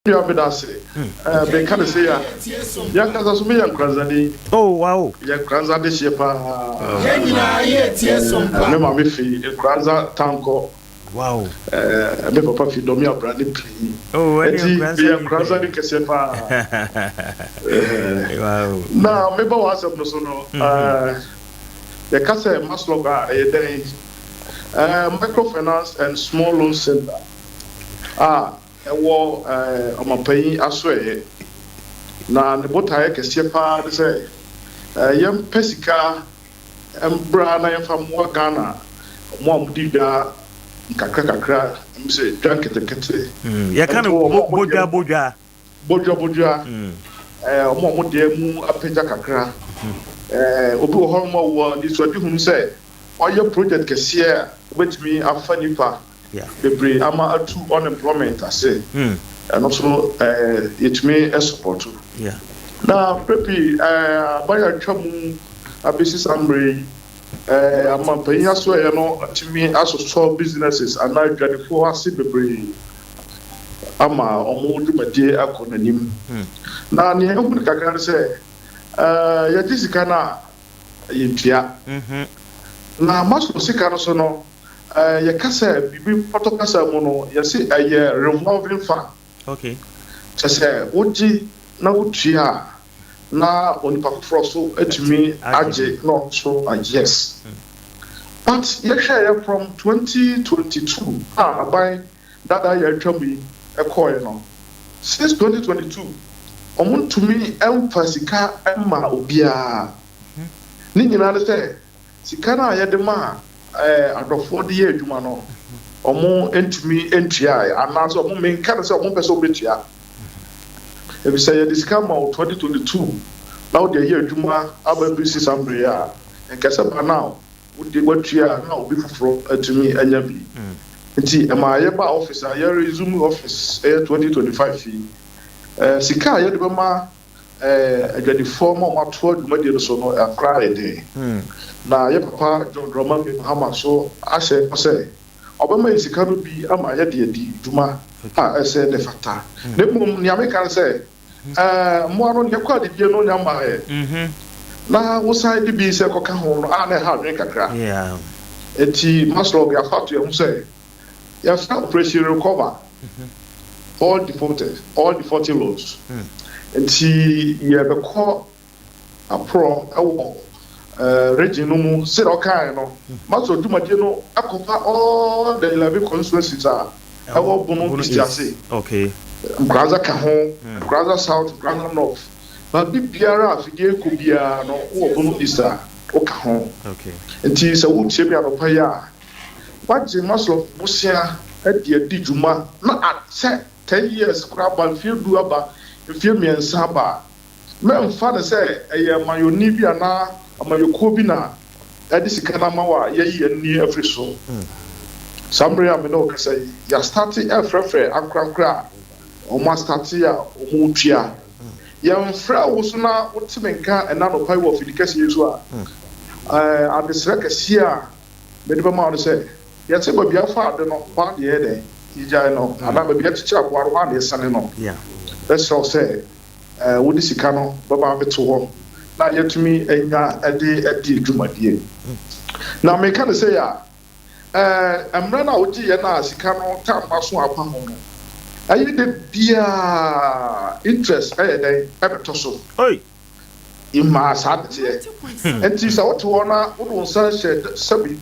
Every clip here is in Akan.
You have been say, they can say, young as me and Kranzani. Oh, wow. Young Kranzani Shepa. Remember me, Kranza Tanko. Wow. Me papa fi domi abrani pli. Oh, when you Kranzani Kesepa. Wow. Now, me ba was no so no. The Kasa Masloga, microfinance and small loan center. Ewo amapanyi asoe na ne botaye kese pa de se yem pesika embra na yemfa mo Ghana mo amudida kakra mse dwankete ya kan bodwa mo amudie mu apeja kakra obi wo hormo wo di so di hunu se oye project kese betimi afa nipa. Yeah. The ama atu unemployment I say. And also it may support. Yeah. Now pepi buy a chamu abisi sambre ama penya so e no atimi aso businesses and now 24 ase bebre ama omo dwumade akonanim. Na ne ehun kakra say ya disika na yentua. Na maso sika no so no ya kasa bibi protokasa mo no ya se aye revolving fund. Okay. Say oji na utua na onipa so etumi age no so yes. But you share from 2022 by that year twami ekoy no. Since 2022 omun tumi emphasika emma obia. Ni nyina ne say sika na yede ma adofo de ye adwuma no omo entumi entua anaso omo menka se omo pese obetua e bi say ye discount 2022 now the year adwuma ababisi sambre ya enkasa ba now wo de watua na obi foforo atumi anya bi nti e ma ye ba officer ye resume office 2025 sika ye de ba ma agadi form o mato adwuma de so no akra ede na ye papa John Roman Mahama so ase say obama isika no bi ama ye de di duma ese ne fata ne mum ni American say mo anu ne kwa de die no nya ma na wo side bi se koka ho no na ha dwen kakra eti maslog ya fatu ye say ya fa operation recover all defaulted loans eti ye be call apro ewo region no mu se okai no maso dwumade no akopa all the 11 constituencies are ewo bunu distiase. Okay. Nkranza ka ho, Nkranza South, Nkranza North. Ba bibiara afide ko bia no wo bunu isa o ka ho. Okay. Nti se wo tie bia no pa ya. Waje maso busia adi dwuma na at 10 years kura ba fie du aba fie miensa ba. Memfa ne se eye mayoni bia na amayoko bi na edisika na mawa yeyi ani afriso samre am no kasa ya start efrefre akrankra o ma start ya o mu tua ya mfra wo so na wotimenka ena no pai wo fidikasi yesu a adesra kasi a mede ba ma no se ya se ba bia fa ade no kwa de ede ija no ana ba bia chicha kwaro ma de sane no let's all say wo disika no baba beto ho na yetumi enya edi dwumadie na me kan say ya amra na oji ye na sika no tamba so apa ho no ayi de bia interest den ebeto so oi ima sadete enti sa woto wona wo nsa she sabi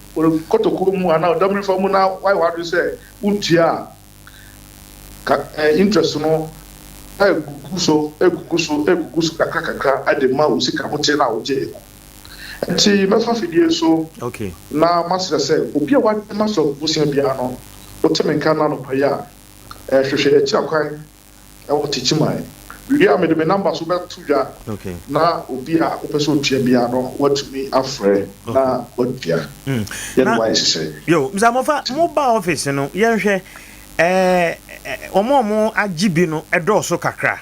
kotokuru mu ana odamri famu na why wadu say utia interest no eguguso kakra adema usika mote na oje enti mefa fidie so okay na masra say obi a wa maso busia bia no otemenka na no paya hwehwe echi akwan e wotichimai wi a me de number so betu dwa okay na obi a opeso otua bia no watumi afre na otua yen why say yo mzamofa mobile office no yenhwe omo agibi no edoso kakra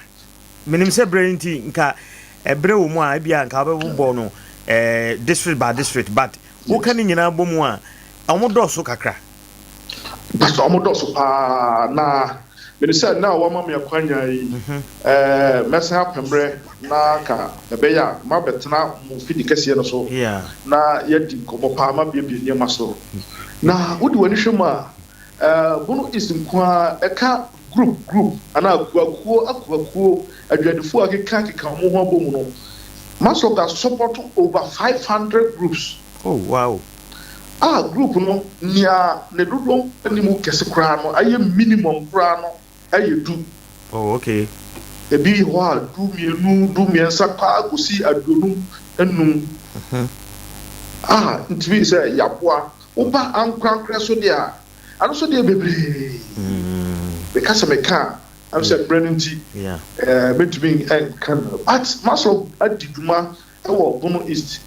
menim se brenti nka ebre wo mu a bia nka obebo no district by district but wo kan nyina bom a omo doso kakra but omo doso pa na me say na wa ma me akwanya yi mesa pembre na ka ebeya ma betena mu fidi kese no so na yedi komo pa ma bia bia ma so na wodi wani hwema bunu is nkwa eka group ana akuakuo adwadifo akeka mo ho abomu no Maslow got support over 500 groups. Oh wow. Group no nia ne dodo animu kese kra no aye minimum kra no aye du. Oh okay. Ebi ho a du miensa kwa agosi adonu enum. Ntimi say yaboa oba ankwankra so dia ano so dia bebre. Because meka I'm saying Brennan T. Yeah. Between and can at Maslow at Diduma or Bono East.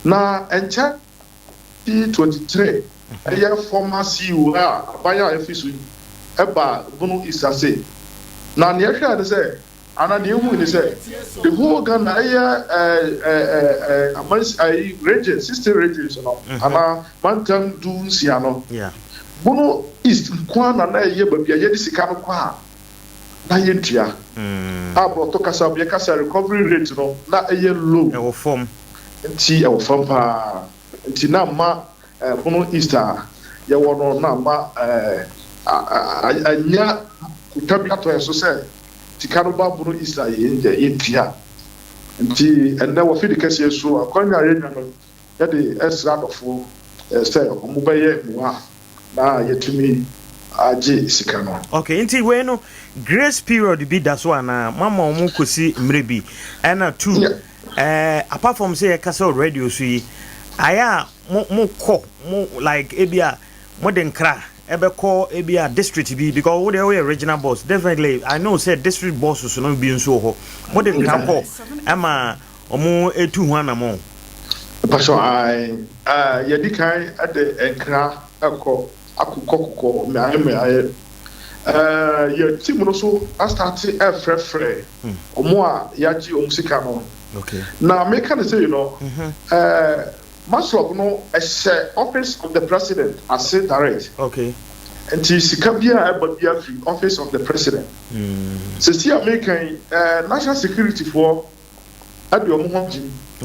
Now, and 2023, a year former CEO, Abaya Efisu, Eba Bono East, I say. Now, the other say, and I knew who say, the whole Ghana, region, sister regions, and Bantam Dun Siano. Yeah. Bono East, Kwan and a year, but the Yedisicano Kwa. Na yentia abo to kasa bia kasa recovery rate no na eye low e wo form pa nti na ma bono Easter ye wo no na ma anya kutabi ato eso se tikano ba bono Easter yentia nti enda wo fidi kase so akwanya yenya no ye de extra dofo say omo ba ye muwa na yetumi aje sikano. Okay, nti we no grace period be that one mama omo kosi mrebi and two apart from say castle radio so yi aya mo like ebia modern kra ebe call ebia district bi because we the original boss definitely I know say district boss so no bi nso ho modern kra call ama omo etu ho anamo pastor yedikai at the enkra akọ akukọ me your team no so start free omo a yaji omsika no okay now me can say Maslow no as office of the president as say direct okay and sika bia bia free office of the president so see American national security for ade omo ho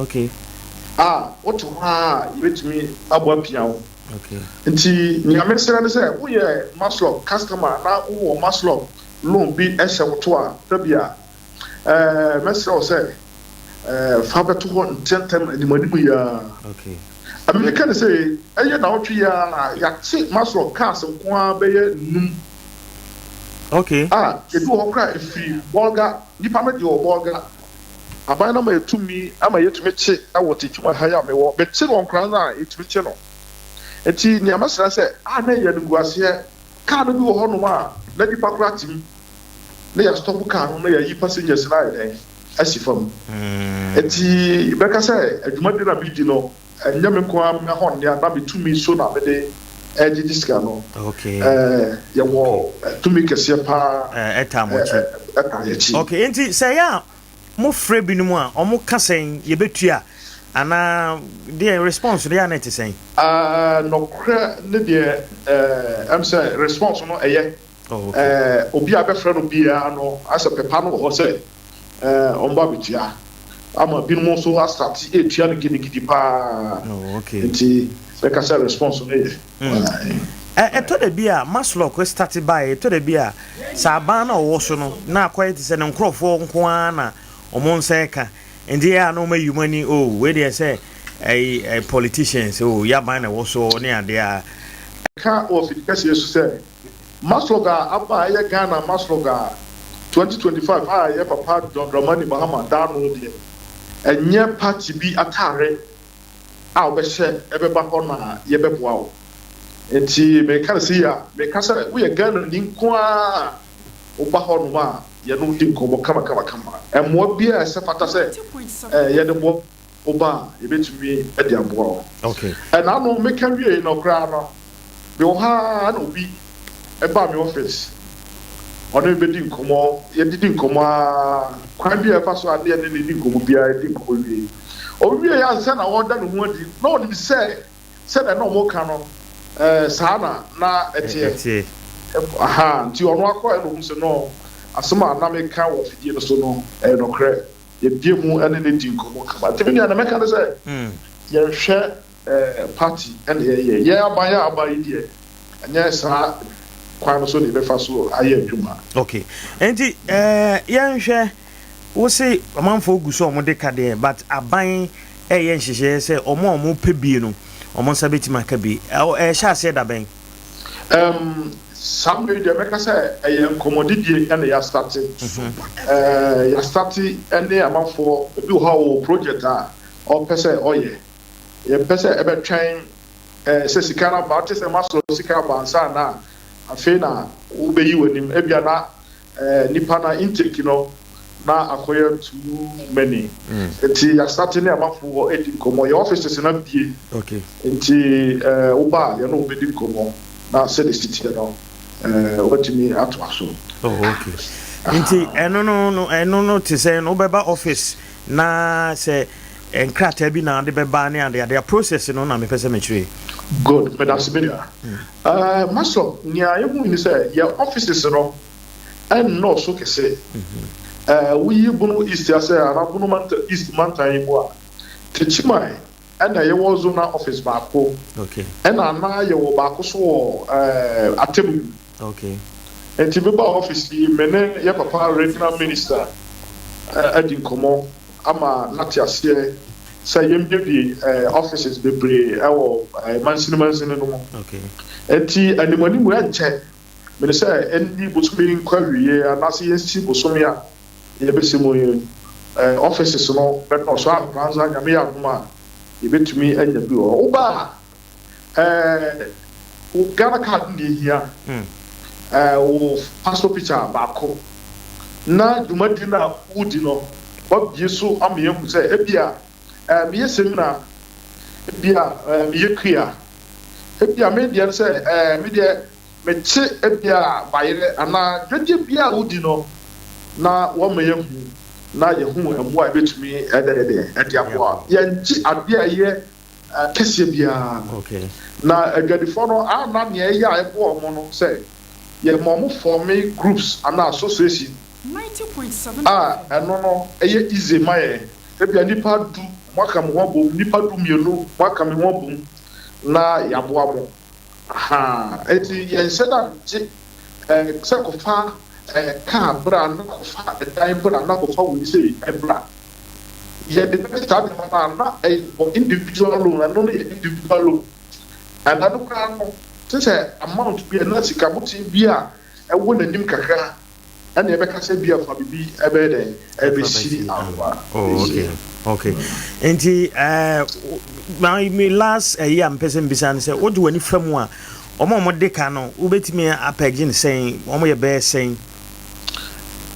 okay what with me abwa pian okay nti nyame sera ne say wo ye Maslow customer na wo Maslow loan bi ehyewoto a tabia Maslow say fa beto ho ntentem animanimu ya okay American say eye na otwe ya ti Maslow cars nko be ye num okay edu ho kra free bolga nipa me de bolga aban na ma etumi ama yetumi chi awote twuma ha ya me wo be chi won kra na etumi chi no eti ni amasra se na ye nguase car no bi wo ho no ma na di pakura tim na ya stop car no na ya yi passengers na ya asifam eti be ka se adwuma de na bi di no enya me ko am na hon ya na bitumi so na be de eji diska no okay ye wo tumi kese pa etamochi okay enti say ya mo frɛ bi no mu a omo kasen ye betua ana the response they are not saying no ne de am say response no eye obi abefra no bia no asa pepa no ho say omba betua ama bi no so start etua no gidi pa okay nti be ka say response no eye to the bia Maslow ko start by to the bia sa ban na wo so no na akwai ti se ne nkrofo nko ana omo nseka and yeah no me you money where they say a politicians ya ban na wo so ne ade a ka of because you say Maslow ga aba ya Ghana Maslow ga 2025 ya papa John Dramani Mahama dano de enye party bi atare a obehye ebeba ho na ye beboa wo enti me ka say ya me ka say we Ghana ni nko a oba ho no ma ye no di nko kama emo bia se fata se ye de bo oba ye betumi e de aboa okay and I know me can we no kra no be o ha no bi e ba me office ono be di nkomo ye di nkomo kwan bia fa so ade ne di nkomo bia di nkomo wi o bi ya se na wo da no ho adi no ni se na no mo ka no sana na etie aha nti ono akọ eno so no asema na me ka wo fidie no so no no kre ye bie mu ene ne di nkomo kama te me na me ka no say ye hwe party ene ye aban die anya sa kwano so ne be fa so aye adwuma. Okay, enti ye nhwe wo say amanfo guso omo de kade but aban ye nhihye say omo pebie no omo nsa betima ka bi sha ase da ben some de make say commodity and ya start ya start and amanfo bi ho project or pese oye ye pese e be twen se sikana ba te se maslo sikana ba nsa na afi na wo be yi wanim e bia na nipa na intake no na akoya too many enti ya start ne amanfo edi komo your offices na bie. Okay, enti oba ya no be di komo na se the city no what me atwaso. Oh, okay. Enti eno no te say no beba office na say enkrata bi na de beba ne ade their process no na me pese me chire. Good, but that's better. Maso nia ye hu ni say your offices no and no so ke say we bunu east ya say arabunu manta east manta yibo te chimai and ye wo zona office ba ko. Okay, and na ye wo ba ko so atem. Okay, and to office mene ye papa regional minister adi komo ama natiase say yembe offices bebre ewo mansini no. Okay, enti animani mu enche mene say endi bosumi nkwawie anase yensi bosumi a ye besimo offices no but no so akranza nyame ya duma ye betumi anya bi o ba Ghana card ndi here o passport picture baako na dumadi na udi no obie so amye hu say ebia me yesem na ebia me yekua ebia me dia say me dia me che ebia bayire ana dwedie bia udi no na wo me hu na ye hu emboa betumi edede aboa ye nchi adea ye kese bia. Okay, na adwadifo no ana ne ya ebo omo no say ye mom forming groups and association 90.7 eno no eye easy maye ebia nipa du mwaka mo bom nipa du mienu mwaka me ho bom na yaboa mo aha eti ye nseda ji se ko fa ka bra na ko fa dan bra na ko fa we say bra ye de start na individual loan no individual loan and that no say amount bi na sika muti bi a ewo nanim kakra and e be ka say bi afa bi ebe den ebe si awa. Oh, okay. Enti my last year am person bisan say what do any fam a omo de ka no wo betimi apagin saying omo ye be saying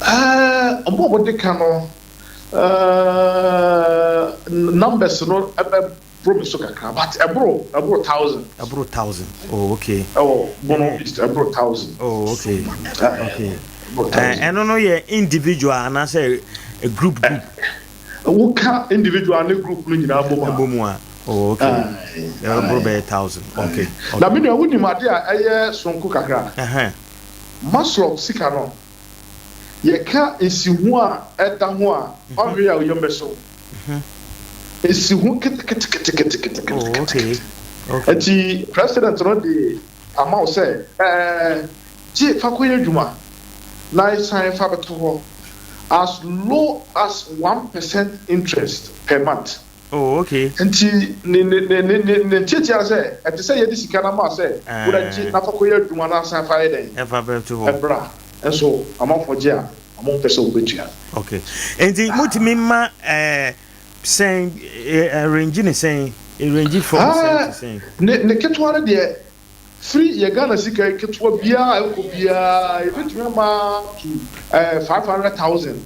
omo de ka no numbers no so kakra but abro 1,000. Abro 1,000. Oh, okay. Oh, bono is abro 1,000. Oh, okay. Okay. And no ye individual and I say a group. Who can individual and group no nyina bomu. Oh, okay. Abro 1,000. Okay. Na me no woni made a eye sonko kakra. Maslo sika no. Ye ka esihu a eda ho a onwe a oyombe so. Esihu kete. Oh, okay. Eti president no the amount say ji fakoye djuma na sign fa beto as low as 1% interest per month. Oh, okay. Enti ne tiatia say eti say ye disika na ma say woda ji na fakoye djuma na sign fa den e fa beto ebra enso amount for ji a amount person obetua. Okay. Enti mutimi ma saying arranging saying arranging from saying ne ketwa de free ye Ghana sika ketwa bia eko bia e betumi ma to 500,000.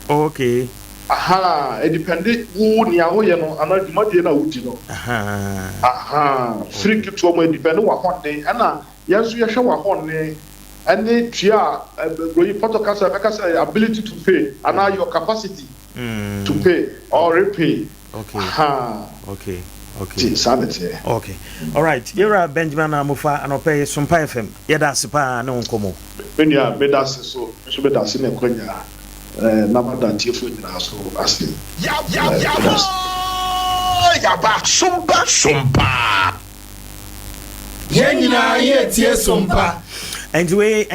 Okay. Aha, it depended who ni aho ye no ana djuma de na wudi no. Aha, free ketwa mo depend wa honne ana yenso ye hwe wa honne ane tua royi photocast ability to pay ana your capacity to pay or repay. Okay. Aha. Okay. Okay. Sanity. Okay. All right. You're Benjamin Amufa and Opay Sumpa FM. Yada Sipa no Nkomo. When you are better, so better seen a quenya. Number that you feel so asking. Yaba Sumpa. Yenina yetie Sumpa. And we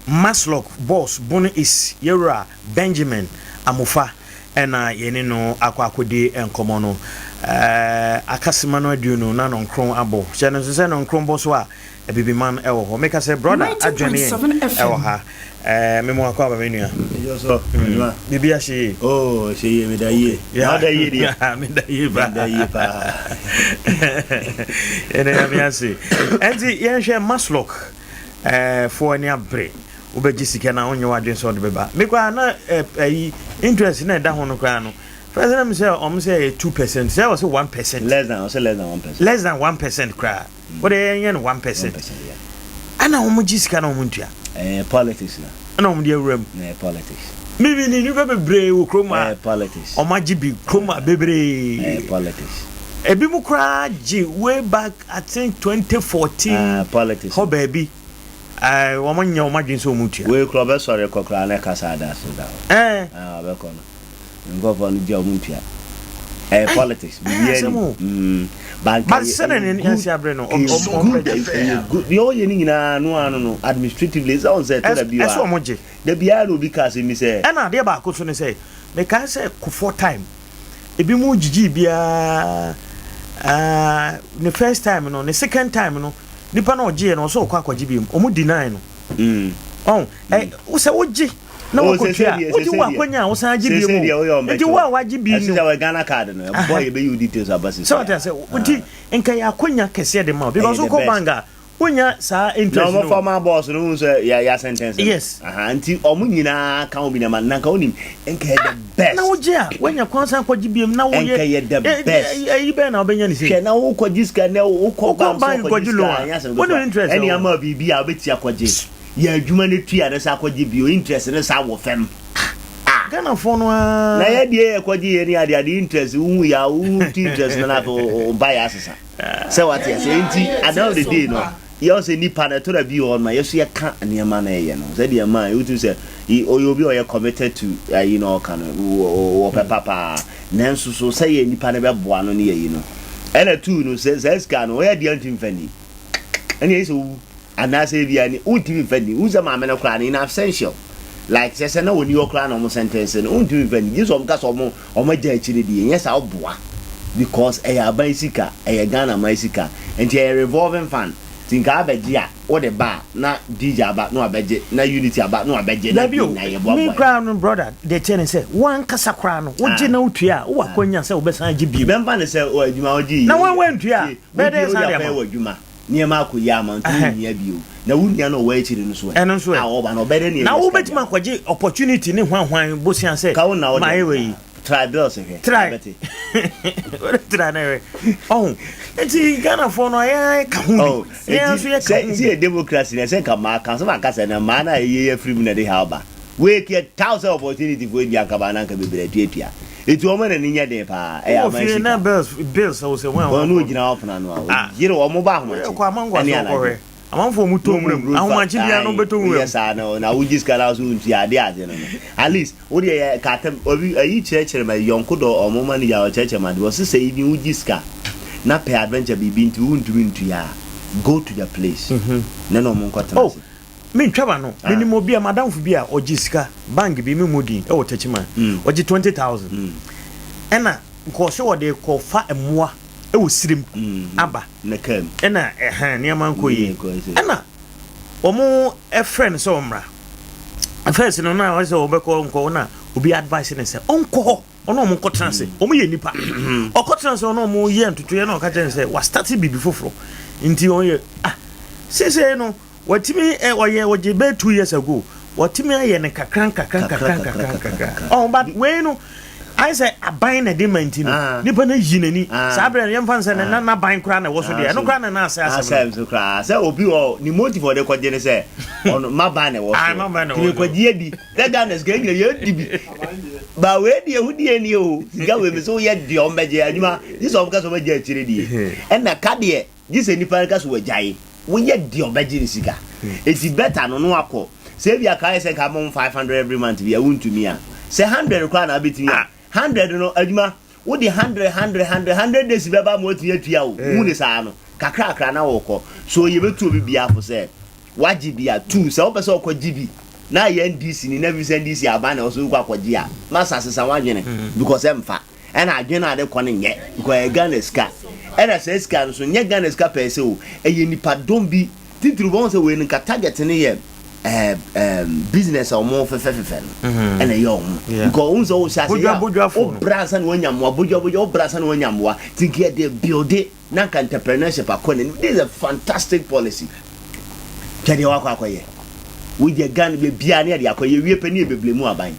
Maslock boss Bonnie is Yera Benjamin Amufa and yeni no akwakode enkomo no akasima no aduno na no nkron abo chene so se no nkron bo so a ebibi man ewo ho make say brother adwene ewo ha memo akwa ba menua yo so bibi a she oh she me da ye na da ye dia me da ye ba ene ya mi ase enti yen hwe Maslock for any abre obeji sika na onye wadwen so de beba me kwa na interest na da ho no kwa no president say 2% say was 1% less than 1%. Less than 1% cry what dey yen 1%. Yeah. Ana omuji sika na omuntua politics na ana omudi awuram politics maybe ni be bebre wo kroma politics omaji bi kroma bebre politics ebi mu kra ji way back I think 2014 politics ho baby wamanya omadwen so omutua we club sorry kokra na kasa da so da be kono ngofo no dia omutua politics but senen in Siabre no yo ye ni na no administratively is on say to be eso moje the bia no bi ka se mi say na de ba ko so ne say me ka say ko for time ebi mu jiji bia the first time no the second time no nipa na oje no so kwa kwaji bi omu deny no wo say oje na wo kotua oje wa kwanya wo san agi bi mu enti wo waji bi no say we Ghana card no boy e be you details abasi so that say enti enka ya kwanya kese de ma because ko banga wonya sa interest no former boss no say ya sentence yes enti omu nyina kan obi na man na kan onim enka the best na oje a wonya kwansan kwaji bi mu na wo ye enka the best yi be na obenya ni say hwe na wo kwaji ska na wo ko ban kwaji lo wo interest eni ama bibi a obeti akwaji ya adwuma ne tua na sa kwaji bi o interest ne sa wo fem Ghana for no na ya die kwaji ye ni ade interest wu ya wu interest na to buy asesa say what you say enti at the end of the day no you say nipa na to da bi on ma yeso ye ka niema na ye no say the man you say oyobi o ye committed to you know kan wo papa nanso so say ye nipa na be boa no ne ye no ena tu no say ska no ye de antim fani eni ye so anase bia ni ultimi fani uza ma me no kra ni na essential like say na woni okra na mo sentence no ultimi fani Jesus om ka so mo ja chire di yes a oboa because e ya ban sika e Ghana mai sika enti e revolving fund tinka abeje a wo de ba na DJ aba no abeje na unity aba no abeje na ye boa me crown brother they tell say one kasa kra no wo je na utua wo akonya say wo besan agi bi memba ne say o adwuma oji na wan wantua be dey san dey wo adwuma niema akoya amantu nia bio na wunia no wa echi no so eno so a wo ba no be dey na wo betima kwaje opportunity ni hwan bosia say my way try bills here try try na enti Ghana for no ya ka hu ya so ya ka see democracy na say ka ma kan so ma ka say na ma na ye free me na dey help we get thousand opportunity for dia ka ba na ka be be tuatua etu o mana ninya de pa e ama shi na bills so say wan no gina op na no yire o mo ba ho ma kwa mangwa so kore amanfo mu to mu ahomachi bia no beto mu yes no na we just can also nti ade no at least o de ka tem obi ayi chechere ma yonko do o mo mani ya o chechere ma de o se say ni ujiska na pay adventure bibi nti untu ya go to the place na no mo nkotana me ntwaba no me mo bia madam fu bia ojiska bank bi me modi e wo techima oji 20,000 ena ko se wo de ko fa emoa e wo sirim aba na kam ena niam nko yi ena omo e friend so omra first no na wo se obeko nko na obi advice ne se onko ono mo nkotena se omo ye nipa okotena se ono mo ye ntutu ye na o ka chen se wa start bibi foforo nti on ye se no watimi oye woje be 2 years ago watimi aye ne kakran but we no I say a buying a dimantino. Nippon Ginny, Sabra and Fanson and not buying crown. I was there. No crown and answer. So cry. So will be all the motive for the quadrine say on my banner. I'm a man of that gun is getting a but where the Woody you go with me so yet the Omega, this of course of a jet and the Cadia, this any paracas were jay. We yet the Omega. It's better no no. Save your car and come on 500 every month. We are wound to me. Say 100 crown a bit. 100 no adwuma wo di 100 days beba mo tia wo mu ni saa no kakra na wo kɔ so ye betu obi bia fo sɛ waji bia 2 sɛ wo pɛ sɛ okɔ GB na ye NDC ni na bi sɛ NDC aba na so kɔ akɔji a masa sesa wadwene because emfa ɛna adwene ade kɔ ne nyɛ because e Ghana ska ɛna sɛ ska no so nyɛ Ghana ska pɛ sɛ o ɛyɛ nipa dom bi titiri bon sɛ we ni ka target ne yɛ business or more fefe and a young because also brass and one yam bojo brass and one yam to get the build it nanka entrepreneurship akoni. This is a fantastic policy. Kedi wako akoye with your gun be bia ne dia akoye wie pani beble mu aban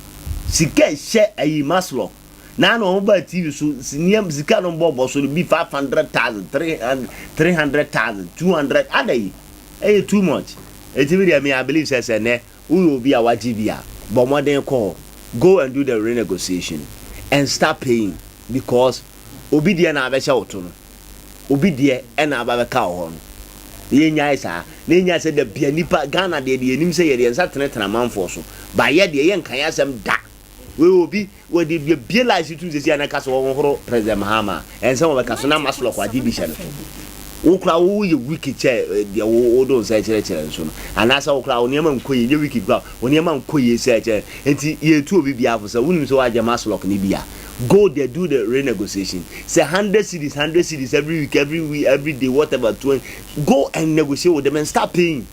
sika she ayi maslo na no ba TV so siniam sika no bobo so be 500,000 300,000 200 adai too much. I believe says who will be our GBA, but more than call, go and do the renegotiation and start paying because obedient abesha otono, obedient and ababeka on. The Yasa, Nina said the Pianipa Ghana, the Nim say the Saturday and a month or so. By yet the young Kayasam da. We will be where did you realize you to the Siana Castle President Mahama and some of the Casona Maslow or division. Okra wo ye wiki chair the odo say chere so and asa okra oniema nkoye ye wiki gba oniema nkoye say chere enti ye tu obi bia for say wunim so waje maslok ni bia go there do the renegotiation say 100 cities every week every day whatever 20 go and negotiate with them and start paying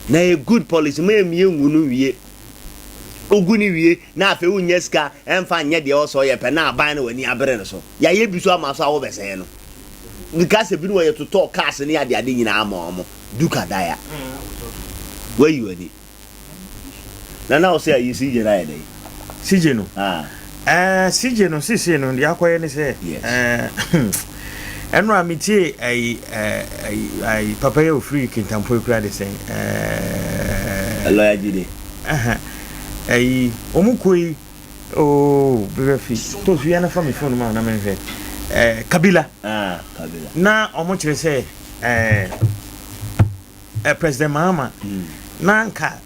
na a good policy me ngunu wie oguni wie na afa unye ska emfa nye de o so ye pe na aban na wani abere no so ya ye bi so amaso awo bese no because if you were to talk cast and the idea in our mom, Duka Daya. Where you ready? Now say you see your idea. Sijeno. Sijeno, Sijeno, the Aquarian say, and Ramiti, a papaya free can tampo credit saying, a lawyer did it. A Omukui, oh, very fish. Those we are from the phone, man, I mean, Kabila. Kabila. Na omochire say President Mahama nanka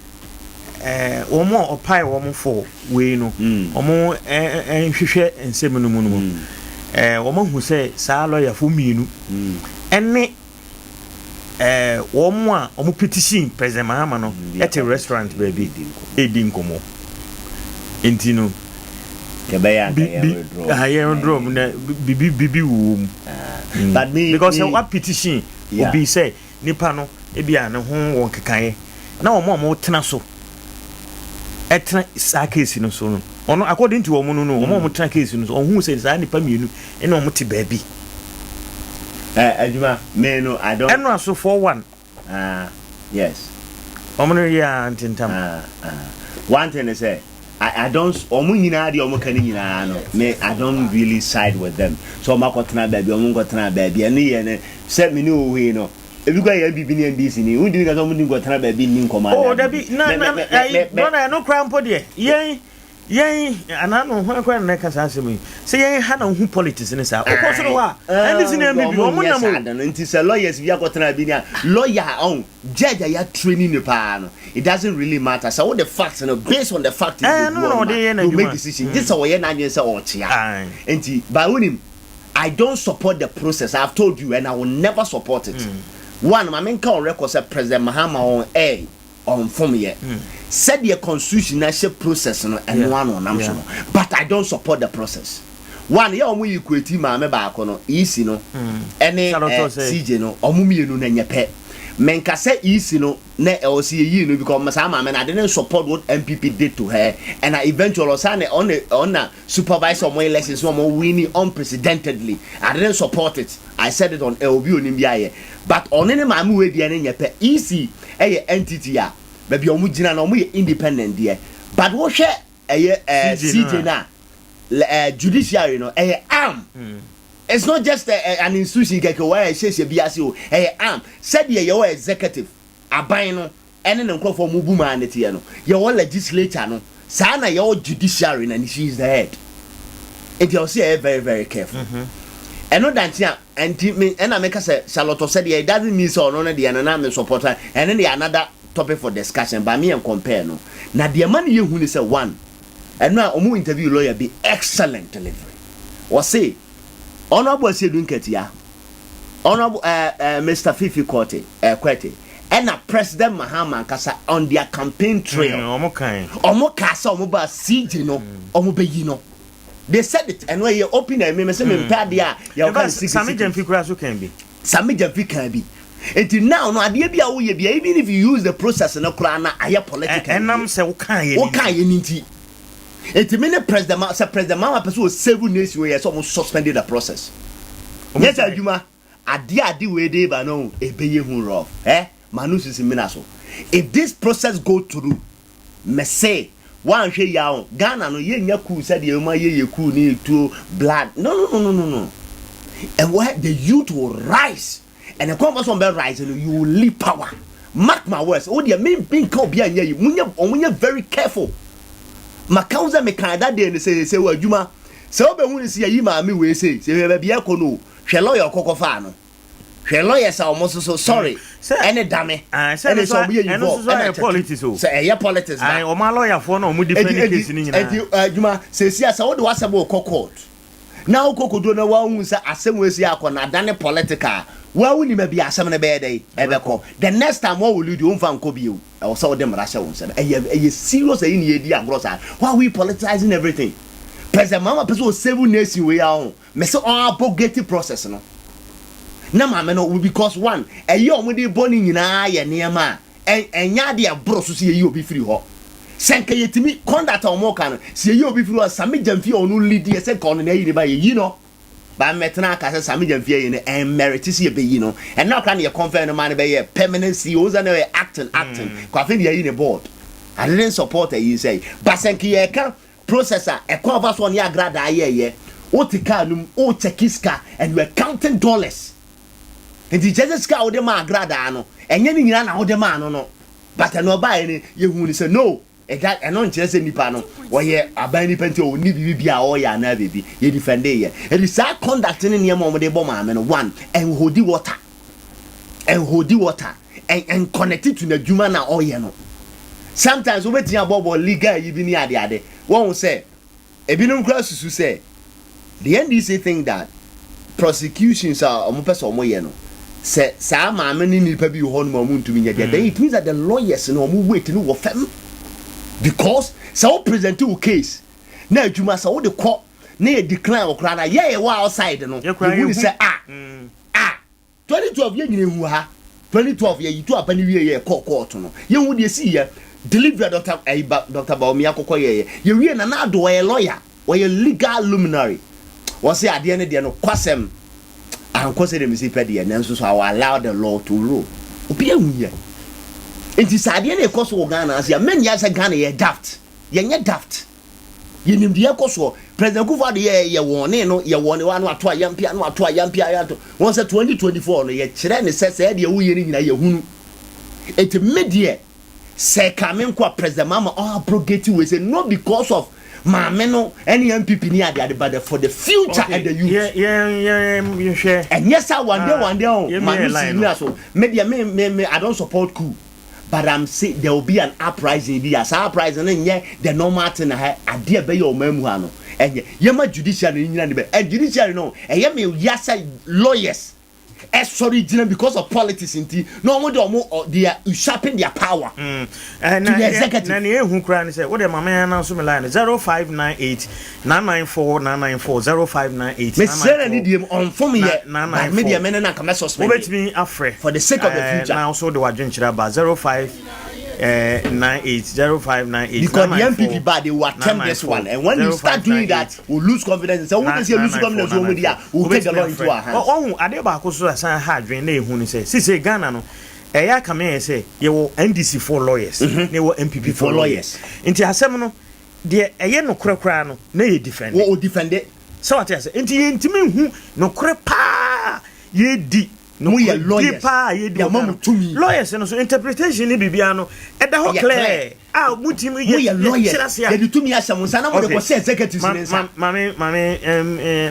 omo opai omo for we no omo nhwehwe ensem no mu no omo hu say sa lawyer fo mienu ene omo a omo petition President Mahama no at a restaurant baby edi nkomo entino bibi wom but me because what petition will be say nipa no e bia ne ho won kekan na omo tena so etena sa case no so no ono according to omo no omo tena case no so ohun say sa nipa mienu e na omo te baabi aduma me no I don't eno so for one yes omo no ya antintam one thing is say I don't omunyina de omukani nyina no me I don't really side with them so makotena baabi omungotena baabi ene ye ne se me ni owe no ebi kwa ya bibi ni NDC ni undi ka so mundi ngotena baabi ni nkoma oh dabi na no crampo de yen anano ho akwa na ka sa asemi se yen ha na hu politics ni sa okoso no wa NDC na bibi omunyam no nti se lawyers bi akotena bi ni lawyer on judge ya training ne pa no it doesn't really matter so what the facts and based on the fact you make decision this is na anye say o chia nti by winning I don't support the process I've told you and I will never support it one my main on record say President Mahama on air on form here said the constitutional process no and one on am so but I don't support the process one ya omo yikweti ma me ba akono isi no ene CJ no omo mienu na nyepe menka say isi no na LC yi no because Masama I didn't support what MPP did to her and I eventually on supervisor omo elections omo winning unprecedentedly I didn't support it I said it on LB onimbiaye but on any mamu we dia na nyepe isi entity ya baby omo gina na omo independent there but wo hwe CJ na judiciary no arm. It's not just an institution where says BSO arm. Said your executive aban no ene ne nkofo mu buma anete no your legislature no sana your judiciary and she is the head. It you say very very careful. And no that here and me and I make us say Charlotte said it doesn't mean so no the anana supporter and then the another topic for discussion by me and compare no. Now the man you who say one and now omu interview lawyer be excellent delivery. Or say honorable Sedun Ketia honorable Mr. Fifi Kwete and a President Mahama Kasa on their campaign trail. Omo kasa omo ba CJ no omo be yino. They said it and when you open a me say me pad dia ya kan Sami Jamfi kura so can be. Sami Jamfi can be. Until now no ade bia wo ye bia even if you use the process no kura na aye political. Enam say wo kan ye nti. Until me president say president Mama person 7 days we so almost suspended the process. Yes aduma ade we dey ba no e be ye hu rough. Manu sisi mina so. If this process go through me say one hwe ya Ghana no ye nya cool said ye ma ye cool ni to blood no and where the youth will rise and the conversation be rise and you will lead power. Mark my words. Oh dear me being called be anya you munya very careful. Makauza me kan that day say wa adwuma say obe hu ni say yi ma me we say be bia ko no hwe lawyer kokofa no hwe lawyer say almost so sorry any dame and so be involved and politics o say politics na o ma lawyer for no mu defend case ni nyina adwuma say say wo de wasabo court now kokodo na wa hu say asem we say akona dane political wa wu ni ma bi asem na be dey ebeko the next time what will you do umfa nko bi o say dem rasha won say e serious e ni edi agro say why we politicizing everything president Mama person 7 nation we are me say all abogate process no na mama no because one e omo dey boni nyina ye niam enya de abro so ye obi free ho senka yetimi conduct omo kan se ye obi free ho Sami Jamfi onu lead ye se kon na yi ba ye no ba metna aka se Sami Jamfi ye ne en merit se be yi no and now kan ye confirm no man be ye permanent CEOs and acting kwa fe ye ne board I didn't support you say but senka ye kan processor e kon over so ne agrada ye o tika num o chekiska and you are counting dollars. And the judges ka o de ma agrada no enye ni nyina na o de ma no but no ba ni ye hu ni say no e that e no nche say nipa no wo ye aban nipa nti o ni bibia o ya na bebi ye defend ye e is that conduct ni niam o de bo ma me no one and hold water and connect it to the juma na o ye no sometimes we betia bobo legal yi bi ni ade won say e bi no nkra susu say the NDC think that prosecutions are omo person omo ye no say sa ma ni nipa bi ho no mu ntumi nya then it means that the lawyers no omo wait no wo fam because so present your case na adwuma sa wo de call na e decline okra na ye wa outside no you say 2012 ye nyine hu ha 2012 ye yitu apani wie ye court no ye hu de si ye deliver Dr. Baomi akoko ye wie na na do a lawyer or a legal luminary was say ade ne de no kwasem and kwase dem si pede and so I will allow the law to rule obi ahu ye enti sa ade ne koso Ghana as ya men ya say Ghana ye daft ye nya daft ye nim de koso president Kufuor de ye wone no ye wone wa no ato ayampia no ato ayampia ya to won say 2024 no ye kire ne say de wo ye ni nyina ye hunu enti media say coming kwa president Mama abrogate we say no because of no any MPP ni ade but for the future and the youth you share and yes I one day man so media me I don't support coup but I'm say there will be an uprising be as uprising and the normal thing ade be your mamu ha no and ye ma judiciary ni be and judiciary no and ye me yasa lawyers sorry because of politics inti no mo they are usurping their power and the executive na ne hu kra ni say what the mama na so me line 0598 994 994 0598 me say ni dem on form here by media men na come suspend let me afre for the sake of the future now so the wadwenchira ba 0598 because the MPP bad they will attempt this one and when you start doing that we lose confidence so when you lose confidence we will take the law into our hands ade ba ko so san ha adwen na ehun ni say Ghana no eya kame say ye wo NDC for lawyers ne wo MPP for lawyers nti asem no de eye no kura no na ye defend wo defend it so what I say enti ye ntimi hu no kura pa ye di no ye lawyers pa ye di amamutumi lawyers no so interpretation ni bibia no eda ho clear ah mutimi ye lawyers ye di tumi asem nsa na mo de ko say executives ni nsa mame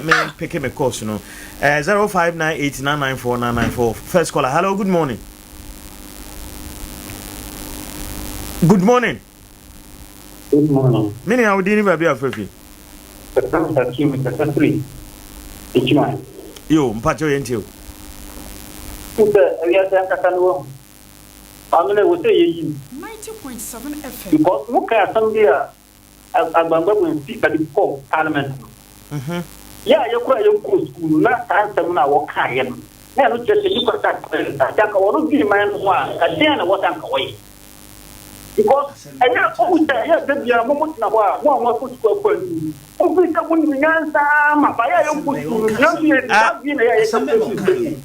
me pick me course no 0598994994 first caller hello good morning. Good morning. Good morning. Many are dini baby afefi. Yo, mpacho yentio. I'm going to say 90.7 FM. Because look at some here. I'm going to speak at the parliament. Yeah, you're quite your school. Last time someone I walk high. Now, just you got that. I think I want to be man one. I didn't what I'm away. Because I have always said that you are moment now. One more foot square.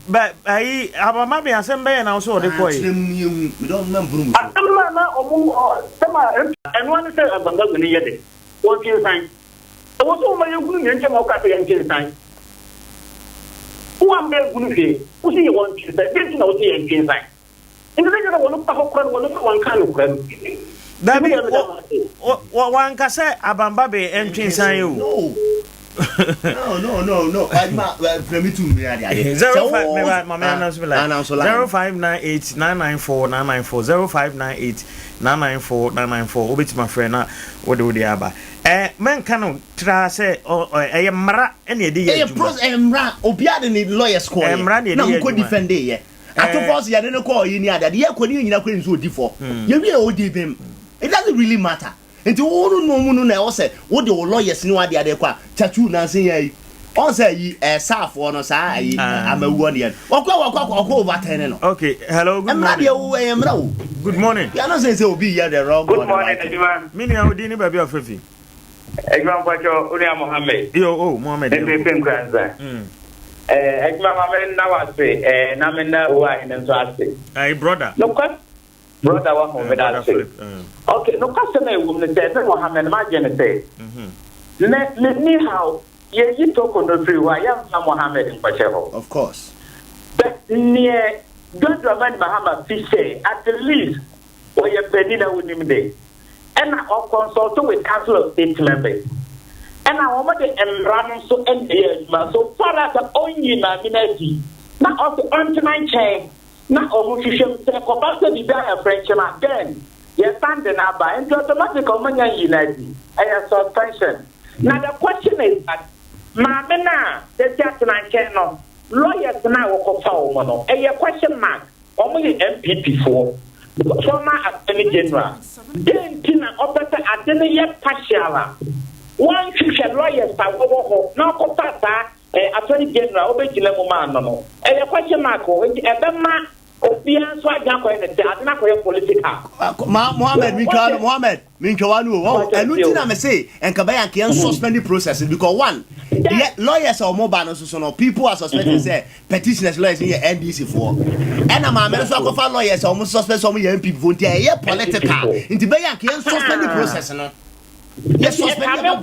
But I maybe assemble and also the boy. We don't remember. And one said about the year. What you sign? I was over your good and sign. Who am I going to say? Who see you want to say? Didn't know the engine sign. In the regular one kind of crime. That be one can say Abambabe entry sign you. No. I'm not me too. 0598994994 obeti my friend na what do they aba men can try say mra ene de ye mra obia de ni lawyers call na ko defend ye ato force ya de no call yi ni ada ye ko ni nyina ko nso odi for ye wi o di bem it doesn't really matter enti wo no mu no na wo say wo de wo lawyers ni wa de ade kwa chachu na say yi on say yi safo no sa yi amawu ne yen okwa over 10 no. Okay, hello, good morning. Good morning. You not say obi ya the wrong. Good morning, everyone. Mini awudi baby afefi. Everyone Pacho Unia Mohammed. Yo, Mohammed. NKORANZA. Everyone Mohammed na wase na me na wa inen so ase. Hey brother. No kwat. Brother wa Mohammed ase. Okay, no kwat na ewu ne say Mohammed ma je ne say. Ni how ye yi to ko no free wa ya Mohammed Pacho. Of course. But near Don't remind Mahama Fisher at the least or your penina with him day. And I consult with Council of State members. And I want to run so end the so far as the only nominati. Not of the on-time chain, not of official capacity to a Frenchman. Then, you're standing up by and automatic Omania United. I have suspension. Now, the question is that Mamma, the Jackson channel. Lawyers now walk out. A question mark. Only MPP for former Attorney General. Then Tina operator Attorney yet partial. One future lawyers are over now. Attorney General over Gilemano. A question mark. A man of the answer I got political. Mohammed, and Lutina say, and Kabaya can suspend the process because one. Lawyers are mobile, so people are suspected say petitioners lawyers in NDC for. And a man so go lawyers almost suspect some MP vote here political. Into Bayan can suspend the process. Yes, suspend the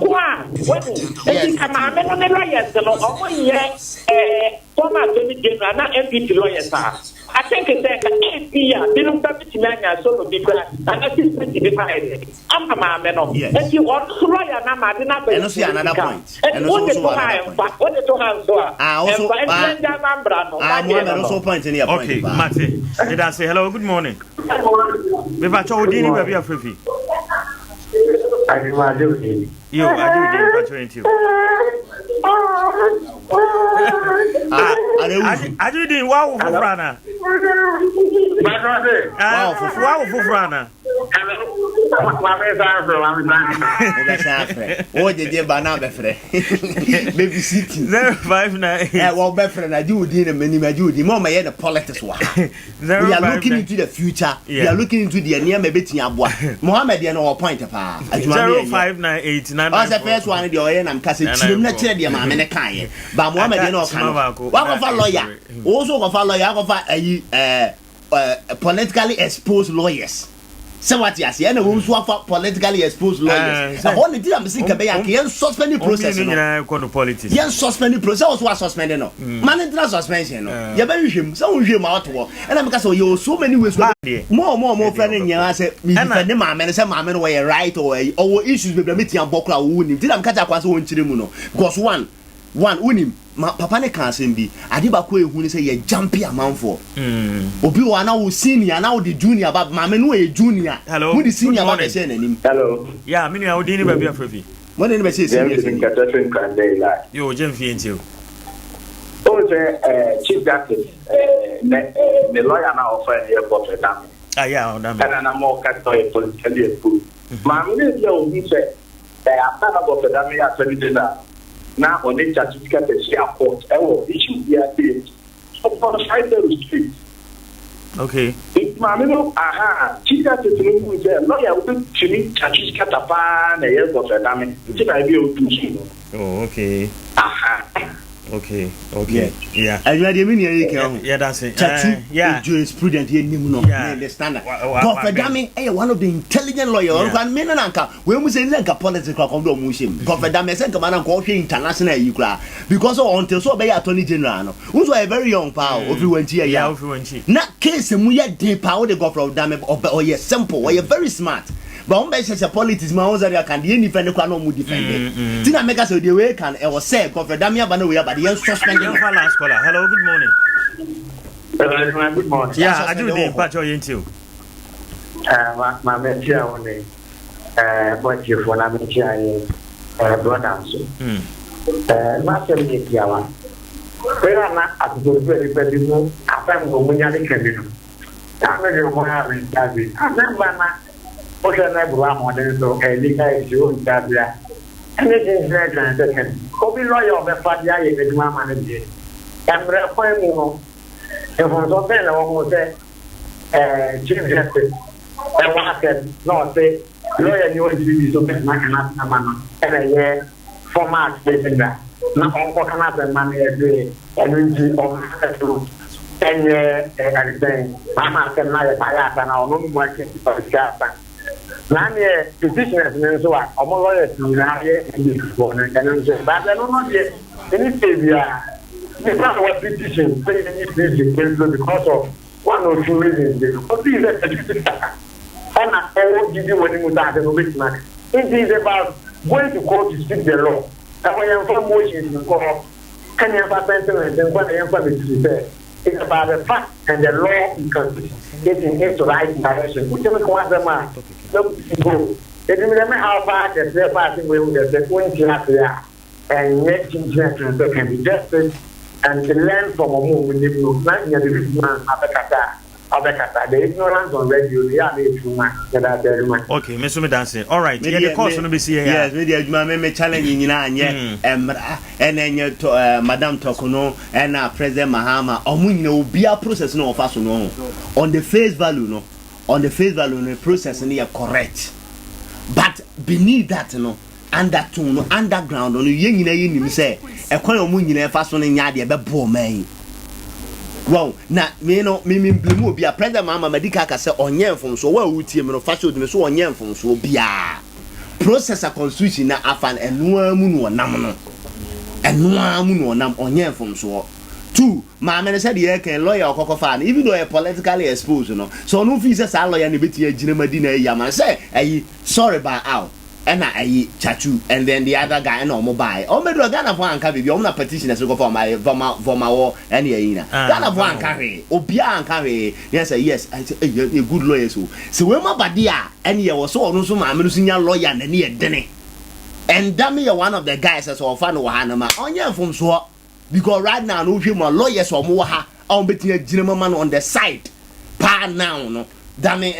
former Attorney General, not MP lawyers are. I think it's like an ADEA. They don't have to manage so because an assistant to define. I'm a man of yes. And you want to lawyer and I didn't see another point. And what the two hands are. Also, point in here. Okay, Mate. Did I say hello? Good morning. We've got your dinner, baby, a free. I do. You, I do. I do. Wow, Frana. Wow, Frana. Oh, the banana baby city 059. Well, befriend, I do dinner many the moment I had a politics. We are looking into the future. We are looking into the near maybe Mohammed, you know, a point of 059899. As the first one in the oil and Cassie, the man in a kind. But Mohammed, you know, what of a lawyer? Also, of a lawyer, of a politically exposed lawyers. say what you say na wo so afa politically exposed lawyers a whole did am say ka be ya ke suspend process no politics yen suspend process was suspend no mandatory suspension no ye ba hwehwem say wo hwehwem out wo na me ka say you so many ways more friend nya say me defend ma me say ma me no we right or issues be meet am bokra wo ni did am ka ta kwa say won chire mu no because one unim papa ne kan asem bi ade ba ko ehu ni say ye jumpy amanfo obi wa na wo senior na wo the junior ba ma me no e junior wo the senior ba say nanim hello yeah me no odin ni ba bi afrafi mo ne be say senior yo jem fi enti o say chief justice the lawyer na offer here for them yeah that me and na more ka to e politically exposed ma me dey obi say after na go for them ya 20 days now on the certificate is here court issue here day so for side the street okay it mamino chief to me say lawyer will chini certificate apa na yes of the dame it na be o do oh okay okay yeah and you are the meaning here yeah that's it yeah jurisprudence here nim no the standard but for dame one of the intelligent lawyers and men nanka we mu say nanka political come do mu shim but for dame say nka man nka hwe international yi kura because until so be attorney general no who so a very young pal ofi wanchi yeah ofi wanchi na case mu ya dey power the go from dame or you simple or you very smart but on be say politics ma onza dia can dey defend kwa no mu defend tina make us the way can e was say go for dame aba no we aba the suspend your last caller hello good morning good morning yeah I do the part you into my mentia only what you for na mentia brother so ma se mi tiawa pero na atugo very mo afam go munya de kemino ta me de mo ha ri tabi afam na o se na bua mo de so elika issue tabia anything very grand ko bi lawyer be fa dia ye be ma na de emre ko mu no e fo so be na wo mo se chief justice wa ke no se lawyer ni o di so be na kana na ma no e ye format statement na onko kana be man e de enunji on to enye everything mama ke na ye paya ta na ono mu ake pa ka na me petitioners ne so a omo lawyers ni na ye ndi ko na enunji ba de no de any failure the part of petition say any petition because of one or two reasons because this is a and I give you when you start to bit man it is about going to court to speak the law. And when you have motions in court, can you have sentence and when you have it it's about the fact and the law getting into the right direction. Which is what the man go. It doesn't how far the passing way with the point here and yet can be justice and to learn from a move with the not near the man the ignorance on radio, okay, Mr. Dancing. All right, yeah, the course be see here. Yes, me challenging and then you Madam Tokono and President Mahama. No be a process no fast no on the face value no the process no correct, but beneath that no underground no yen say e kwan omu nyina fast no nya de be bo man. Wow, na me blame obi a President Mahama medical ka say onye mfom so wa wutie me no fashion me so onye mfom so bia process a constitution na afan eno amu no nam onye mfom so two Mahama said the can lawyer okokofa even though politically exposed no so no fee say lawyer ne beti agina madina ya man say sorry ba out and Chachu and then the other guy no mobile o me do Ghana for anka bi o na petition so go for my war and here Ghana for anka obia anka yes a good lawyer so we ma badia and here was so no so ma me no sinya lawyer na ne dene and that me one of the guys as of fan wa na ma onye from so because right now no hwe ma lawyers o mo ha on betin agina mama on the side pa now no Dami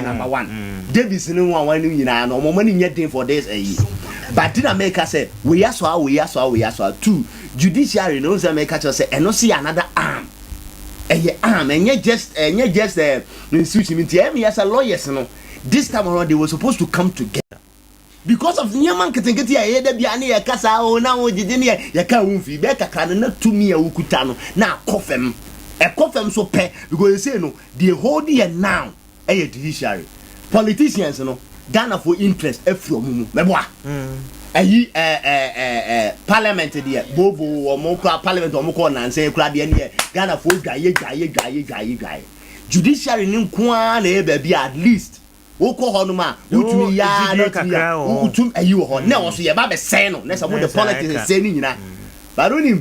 number one. Davis no one nyina no mo mani nyedin for this but didn't make us say we are so two judiciary no say make us say and no see another arm arm and just institution me as a lawyers no this time around they were supposed to come together because of nyaman ketenkete ya da bia na ya kasa o na o jide ne ya ka wunfi be kakra na tumi ya wukuta no na kofem so pe because you say no they hold here now judiciary politicians no Ghana for interest from meboa ayi parliament there bobo or mo parliament or mo ko nan say kura de ne Ghana for dwaye judiciary ni nko na e ba bi at least woko ho no ma wutumi ya no tumi wutum ayi wo ho na wo so ye ba be sen no na say mo the politics say ni nyina baronim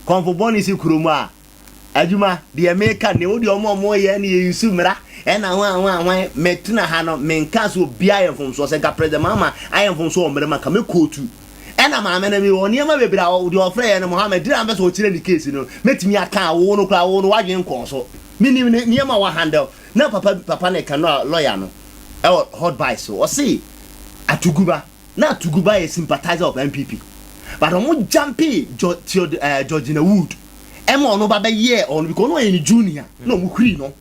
konfo boni si kuromu a adwuma de America ne wo de omo ye na ye yusu mra e na wan metuna ha no menka so bia ye fom so se ka president mama ayen fom so omre maka me kotu e na ma me na me woni ma bebira wo de ofre ye no Mohammed dira be so kire ni case no metumi aka wo no kra wo no wadwen kon so minim ne ma wa handle na papa ne kan lawyer no e hot buy so o see atuguba na atuguba is sympathizer of MPP but omo jumpy Georgina Wood emo no ba be ye on because no any junior no mo kuri no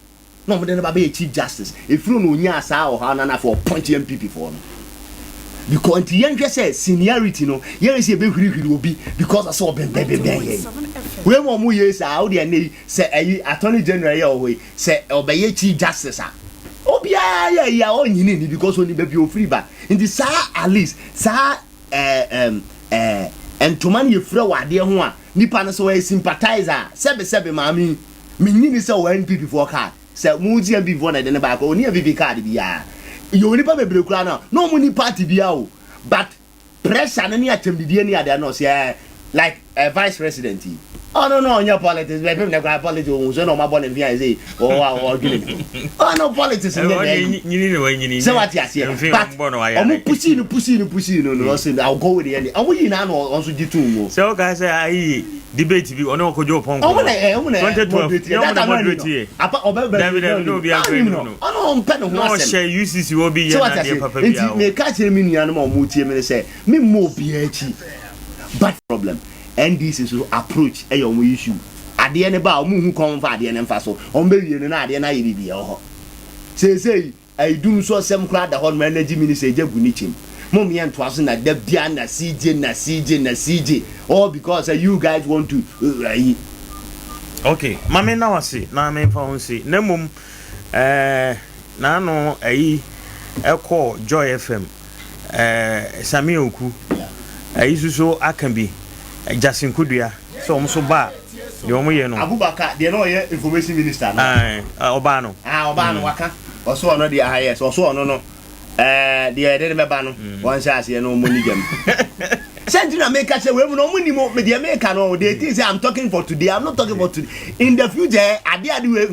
mo de ba be chief justice if you no nya asa o ha na for point MPP for no because the young say seniority no here is e be hwiri obi because aso ben we mo yes how dey na say attorney general here o we say obey chief justice a obia ya onyini ni because oni be bi o free ba in the sa at least sa entoman ye frɛ wade ho a nipa no so we sympathizer sebe maami menyini sɛ o NPP for card sɛ mu ji MPP for na de ne ba ko oni MPP card bia yo nipa bebre kura na no mu ni party bia o but pressure no ni atembidie ni ade na say like vice president oh no onya politics we people na politics o so no ma bɔ ne via say o gele oh no politics ni nyini so what ya say but omo pushi no say I'll go with the end omo yi na no onso gitu mo so guys say ayi debate bi ono kojo pon ko 2012 you na moderate here apa obebe David no be agree no ono mpe no ho asem share UCC wo bi ye na de papa bia o me ka chere mi nua no ma omo tie me say me mo bia achi but problem NDC so approach e your issue ade ne ba omu hu kon fa ade ne mfa so on be wie na ade na yiri bia ho say I do so sem kra da hon energy minister ejagu ni chim mom ye nto aso na da bia na CJ all because you guys want to okay mama na wase na me fa won say na mom na no ayi eko Joy FM Sami Oku ayi so aka bi Jasin Kudua so omo so ba de omo ye no Abubakar de no ye information minister na oba no waka oso ono de yes oso ono no de meba no won say ase no mo ni jam send na make say we no mo ni mo me de make no they think say I'm talking for today I'm not talking about today in the future ade we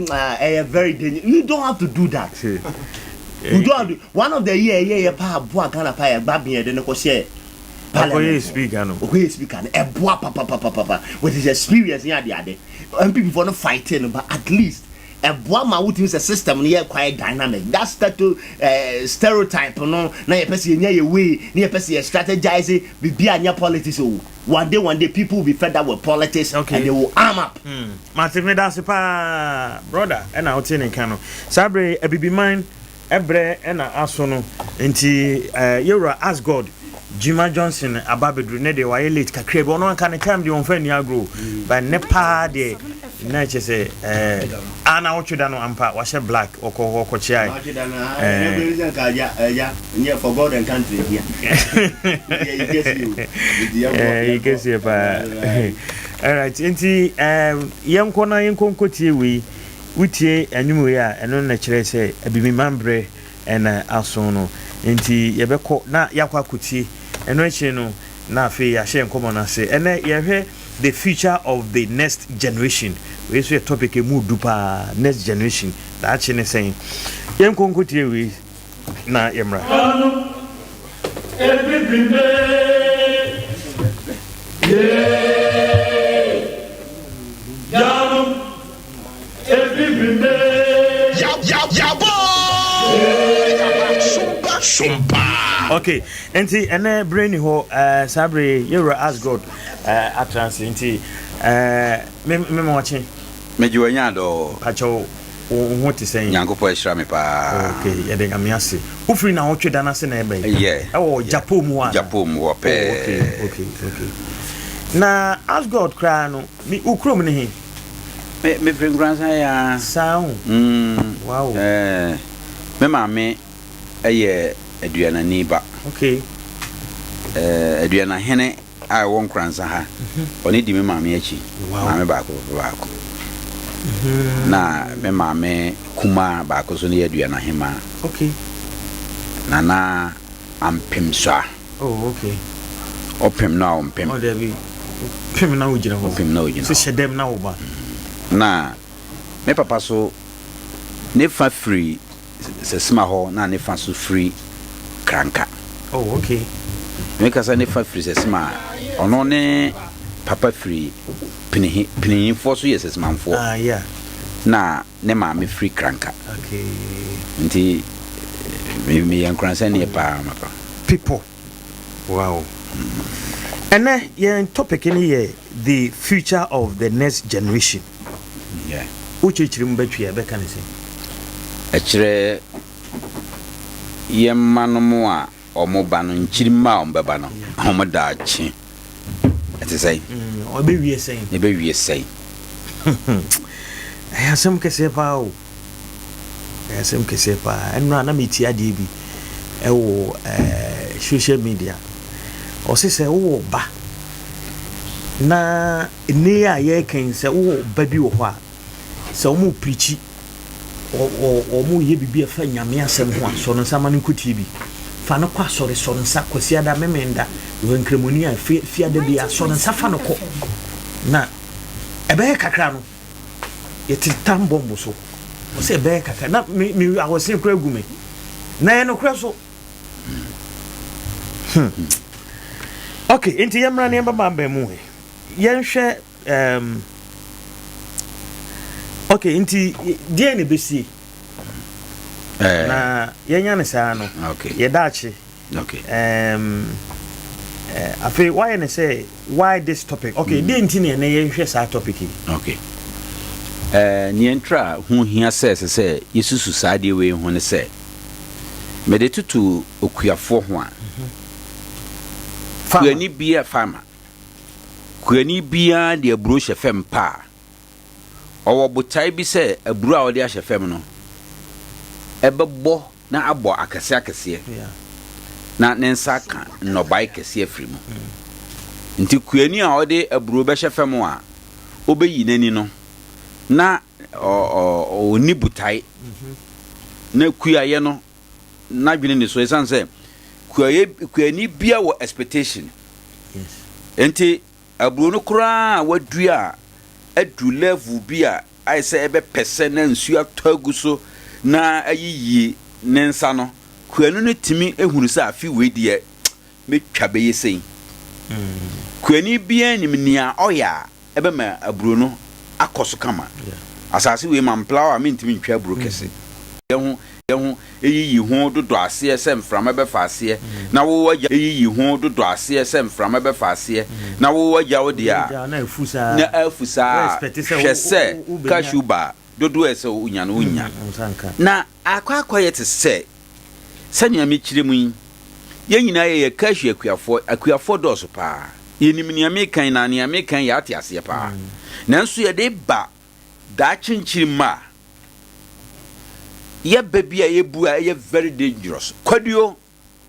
very dangerous you don't have to do that you don't have to, one of the year pa boa Ghana pa e gba bien de no ko share Okoye speaker no e boa papa with his experience in ade and people for no fighting but at least e boa ma within the system no quite dynamic that's that stereotype no na ye person nya ye way na ye person strategize be anya politics o one day people will be fed up with politics and they will arm up Martin me dance pa brother and out in Kano sabre e bibi man ebre e na aso no nti yura ask God Jima Johnson ababedru ne de waye late kakre bo no kan time de on fa ni agro but ne pa de na che se ana otweda no ampa wa she black okọ chiai yeah for God and country here you guess you pa all right nti yenko na yenko tie we wutie anwum we a eno na kire se abimi mambre ena aso no nti yebekọ na yakwa kutie eno echi no na afi ya share nkomo na se ene yehwe the future of the next generation we so topic emu dupa next generation that chi ne saying yenko nkotie we na yemra SOMPA. Okay, enti ene brain ho sabre you ask God atrans enti me watching mejiwanya do pacho wo ti sen nyankopo ehira me pa okay ye de amiase ufri na wotwe na se na ebe yeah Japan mu okay na ask God cry no mi ukrom ne he me bring grandson ya sound wow me mame ɛyɛ aduana ni ba okay aduana hene a won kransa ha oni di me maame achi maame baako na me maame kuma baako so ne aduana hema okay nana ampem so oh okay opem na ompem oh there be pem na ujira ho opem na ujira so shedem na oba na me papa so ne fa free se sma ho na ne fa so free kranka oh okay me kasa ne fa free se sma ono ne papa free pinihin for so yes man for yeah na ne ma me free kranka okay nti me yan kransa ne pa mapa people wow and then your topic in here the future of the next generation yeah uche chirim betwe be kan say a kire yemmanom a omoba no nchirima ombeba no omoda chi ati say obe wie say e be wie say ayasem kese pa o ayasem kese pa enu na meti ade bi e wo social media o se wo ba na ne a ye kan se wo ba bi wo ho a se wo mu preachi o mu ye bibi afa nyame asem ho aso no sama no nkuti bi fa no kwa sori so nsa kwasi ada memenda wo nkremoni a fi ada bi aso no nsa fa no ko na ebe kakra no yeti tambombo so o se ebe kakra na mi awosin kura gume na ye no kura so okay inti yamra ne baba mu he yenhwe okay inti die ne besi na yenya ne saa no okay ye dachi okay afi why ne say why this topic okay die inti ne yenhwe saa topic okay ni entra hu hia se yesusu saa de we hu ne se me de tutu okuafo ho a kuani bia fama kuani bia de aburo hyefem pa owo botai bi se aburo a ode a hyefem no ebebo na abo akase na nensa ka no bai kase afrimu nti kuani a ode aburo be hyefem a obeyi nani no na oni butai na kuaye no na dwene ne so esan se kuani bia wo expectation yes enti aburo no kura wadua adu level bia ai se ebe pese na nsu atagu so na ayiyi nensa no kuanu no timi ehunu se afi wedie metwa be yesen kuani bia nimnia oya ebe ma aburo no akoso kama asase we mamplawa mentimi ntwa aburo kese yehu eyiyi ho dodo ase sem frama be faase na wo waja eyiyi ho dodo ase sem frama be faase na wo waja wo dia na afusa hwese kashuba dodo ese unya no unya na akwa yete se sanya me kire mu ye nyina ye kashu akuafo doso pa yenim ni amekan na ni amekan ya ate ase pa nanso ye de ba da chinchirima ye baby a ye bu a ye very dangerous kwadio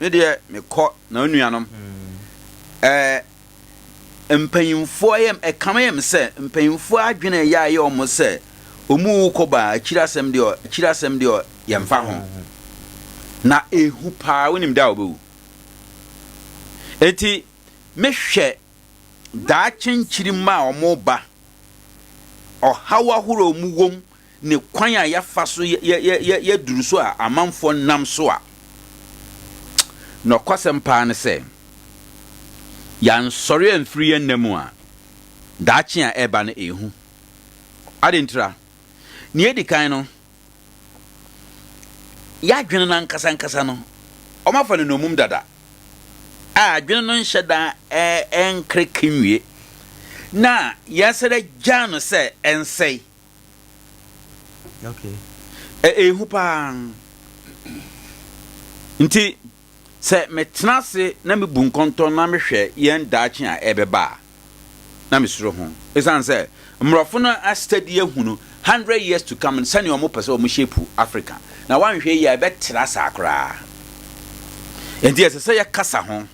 me de me ko na onuanom empanyimfo yem ekamyem se empanyimfo adwene ya ye omo se omu koba akirasem de yemfa ho na ehu pa wonim da obewu eti mehwe da chinchirima omo ba o hawa huro mu wom ne kwan a yafa so ye duru so a amanfo nam so a no kwasem pa ne se yan sori amfiri ennamu a daachi a eba na ehu adentra ne edikan no ya dwene na nkasa no o mafa ne nomum dada a dwene no nheda enkre kinwie na yasere jano se ensei okay ehu pa nti se metnase na me bunkonto na me hwe yen daachi a ebeba na me suro ho esan se mrofo no a study ehunu 100 years to come sani omo pese omo shape Africa na wan hwe ya betra sakra And yes, say a kasa home.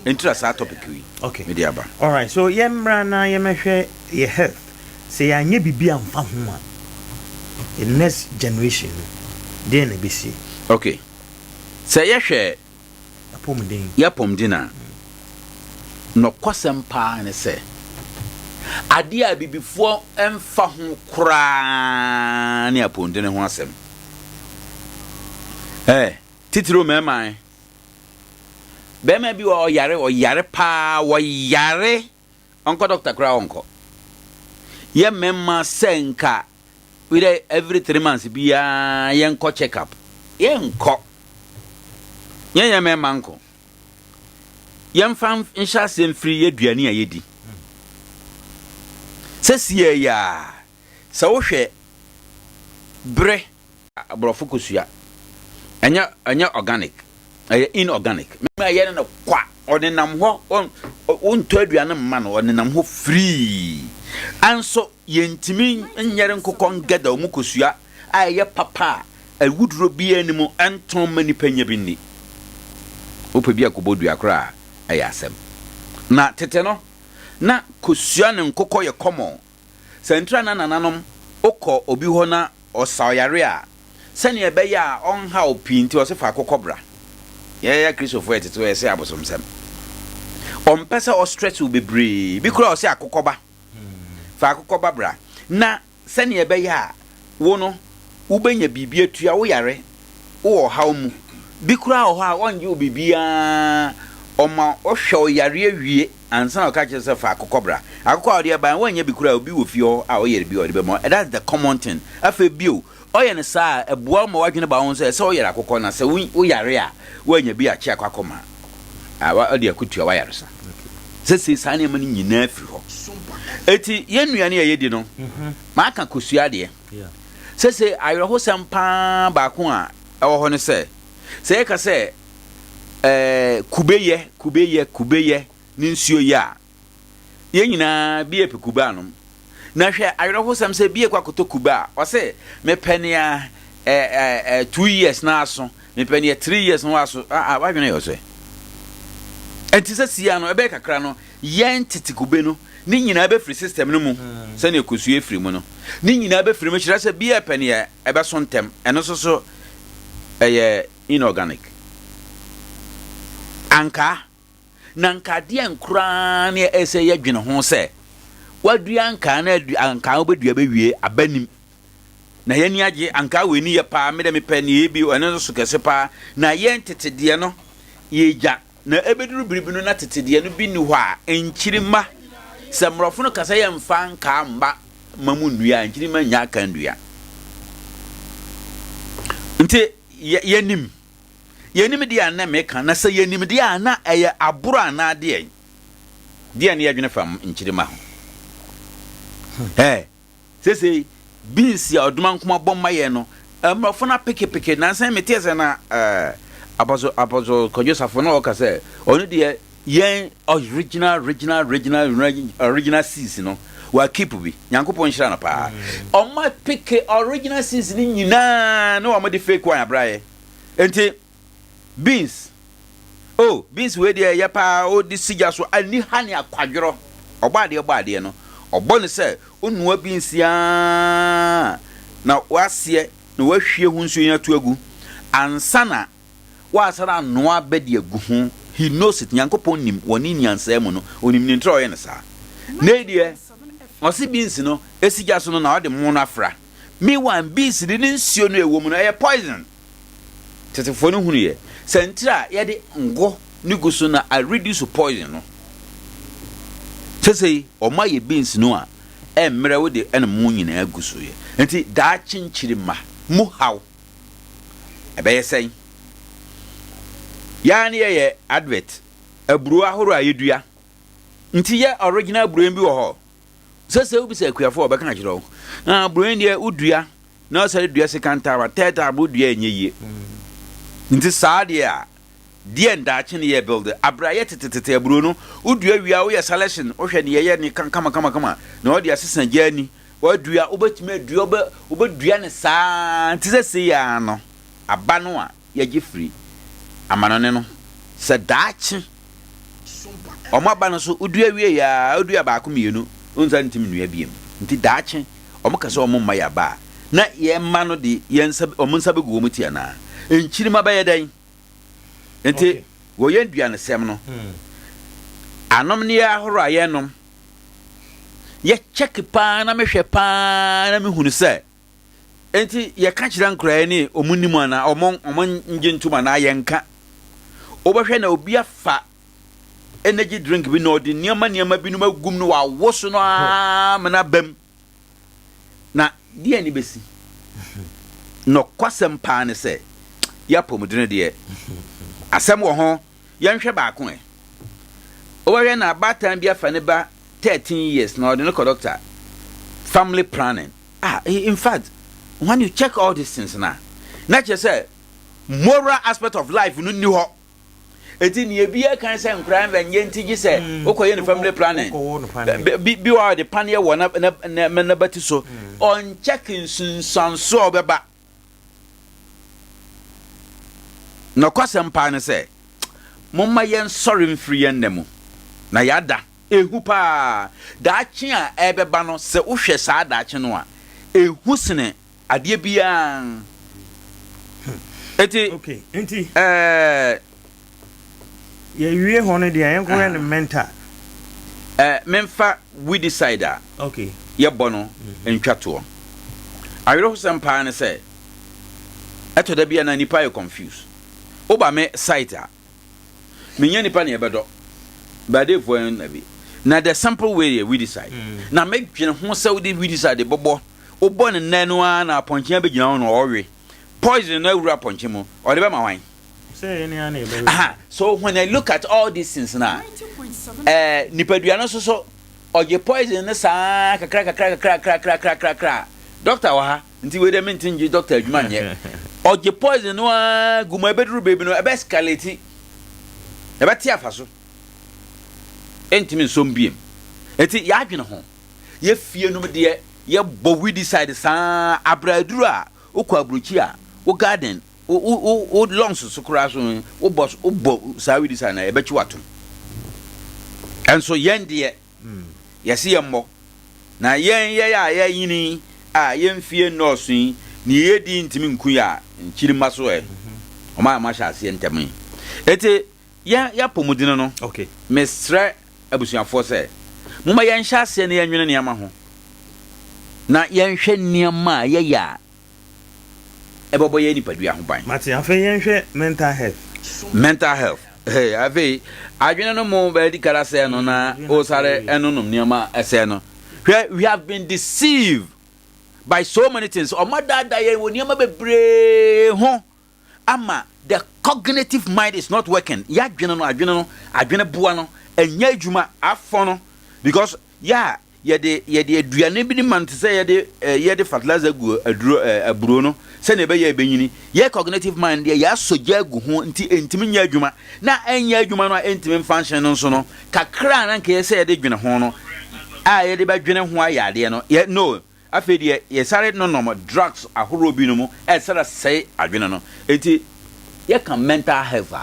Interest our topic. Okay. Mediaba. All right. So yemrana yemehwe ye health. Say anye bibi amfa ho a. The next generation then be see. Okay. Say ye hwe apomden. Ya pomdina. No kwasem pa ne say. ADEA bibifo emfa ho kra ne apomden ho asem. Titiro meman. Bema bi o yare pa wo yare onko doctor kra onko ye memma senka we dey every 3 months bi ya yenko check up yenko ye memma nko yemfa insha sem free yeduane ayedi sesie ya sa wo hwe bre abrofo kosua anya organic inorganic me aye na kwa odinam ho on to aduane mma no odinam ho free anso yentimi nyere nkokon gada omu kosua aye papa awuduro bia ni mu anton mani panya bi ni opa bia kobodu akra aye asem na tete no na kosua ne nkokɔ ye common sentra na nananom okɔ obi ho na osaware a sane ebe ya on ha opinti osefa akokɔbra ya Christopher etete we say abosomsem on pesa o stress will be brave because o say akokoba fa akokoba bra na sane ebe ya wo no wo benya bibia tua wo yare wo ha mu bikura o ha on ye obibia oma o hwe yare awie ansa na o ka che say fa akokobra akokwa o de ban wanya bikura obi wo fie a o yare bi o de be mo that's the common thing afa bio oye ne sa eboa ma wadwene ba won say o yare akokɔ na say wo yare a wanya bi a che akakoma a de akutua wa yare sa sese sane ma ni nyina afiri ho eti yenuane yedi no ma aka kosua de sese ayro sempa ba ko a ewo ho ne say se ka say kubeye ni nsuo ya ye nyina bi epe kuba no na hwe ayro sem say bi ekwakoto kuba o say me penia 2 years na aso me penia 3 years no aso wa dwene yo say entise sia no ebe kakra no yen titikube no ni nyina be free system no mu se na ekosue free mu no ni nyina be free mu kira se bi penia ebe so ntem eno so inorganic anka nanka de enkura ne ese ye dwene ho se wadua anka na anka obedua bewie abanim na yeni age anka we ni ye pa me de me penie bi eno so kese pa na yen tetede no ye gya na ebeduru biribi no na tetede no bi ni ho a enchirima samrofo no kasa ye mfa nka mba mamu ndua enchirima nya kan ndua nti yenim dia na meka na se yenim dia na eye aburo ana dia ne yadwene fam enchirima ho sese beans ya oduma nkoma bomma ye no amrofo na peke na san metiese na abazo kojosafo na oka se onu de yen original seeds no wa keep bi nyankopon hira na pa o ma peke original seeds ni nyina no wa mo de fake one abraye enti beans we de ya pa o di siga so ani hani akwadworo obaade no obone se onua beans ya na wasie na wahwie hu nsuo ya to agu ansana wasara noa bedi agu hu he knows it nyankopon nim woni nyansa mu no onim ni ntro ye ne sa na die osi beans no esiga so no na ode mu no afra me one beans de nsuo no ewo mu no e poison tetefo no hunu ye sentra ye de ngo ni guso na I reduce poison no sese o ma ye beans no a emre wo de ene mu nyina aguso ye enti da chinchiri ma mu haw ebe ye sen ya ne ye advert aburu ahoro ayedua nti ye original aburu bi wo ho sese obi se akuafo obeka kire aburu ne udua na o sare dua sekanta wa teta abu dua enye nti saade a die ndache ne ye build abraye tetete aburu no udua wia wo ye selection wo hwe ne ye ne kama na o de asesa jani wadua obetime adua obedua ne saa nti sese ya no aba no a ye gifri amanone no sɛ daakye ɔmo aba no so odua wie ya odua baako mienu onza ntim nua biem nti daakye ɔmo kasa ɔmo mma ya ba na ye mma no de ye nsa ɔmo nsa begu ɔmo tia na enkyiri ma ba yɛ dan nti wo ye dua ne sɛm no anom ne ahoro ayɛ nom ye check pa na mehwɛ pa na mehunu sɛ enti ye ka kyerɛ nkraa ni ɔmo nimu ana ɔmo nge ntuma na ye nka obɛhwɛ na obi afa energy drink bi no de niama bi no magum no wawoso no amana bam na die ni besi no kwasem pa ne se ya pomudene de asem wo ho yenhwe baako obɛhwɛ na batan bi afa ne ba 13 years na ordinary doctor family planning in fact when you check all these things na just say moral aspect of life no ni ho eti ni ebia kan say nkran va nyenti gi say okoye no family planning bi wa de pan ye wona na bati so on checking sunsanso obeba no kwasem pa ne say momma yen sorry mfiri yen nemu na yada ehu pa daachi a ebeba no se wohwe saa daachi no a ehu sene ade bia eti okay enti ye wie hono de yen ko yen mental memfa we decider okay ye bono entwato ayro husam pa ne say eto da bia na nipa ye confused oba me site a menya nipa ne ebedo bade fo en na bi na the sample way we decide na make dwene ho se we decide bobo obo ne nanu a na ponchia be gina no owe poison na wura ponchi mu o de be ma wan say any an so when I look at all these things now 90.7 nipadua no so oje poison ne sa kakra doctor wa ha nti we de mentinji doctor adwuma nye oje poison no guma bedru baby no ebe escalate ebe tia afaso entimi nsombiem eti ya adwene ho ye fie no de ye bo we decide sa abraduru a okwa abruchi a wo garden o longs so kura so o boss o bo sa we decide na ebe chi wato enso yen de yesi yemmo na yen ye ya ye yini a yen fie nurse ni ye di ntimi nku ya nchiri maso o ma sha ase ntemi eti ya pomudino no okay mesre abusuafo se muma yen sha ase ne yenwene ne ama ho na yen hwe niam a ye ya ebobo ye nipadua ho ban mate afa yen hwe mental health hey ave adwene no mo ba di kara se no na o sare enunum niam ese no we have been deceived by so many things o madada ye wo niam bebre ho ama the cognitive mind is not working ya adwene bua no enya adwuma afo no because ye de aduane bi ni man te say ye de fertilizer gu aburo no se na be ye benyini ye cognitive mind ye soja gu ho nti entimi nya adwuma na enya adwuma no entimi function no so no kakra na nke ye say ye de dwene ho no ye de ba dwene ho ayade no ye no afedi ye sare no drugs ahoro bi no mu sare say adwene no enti ye can mental health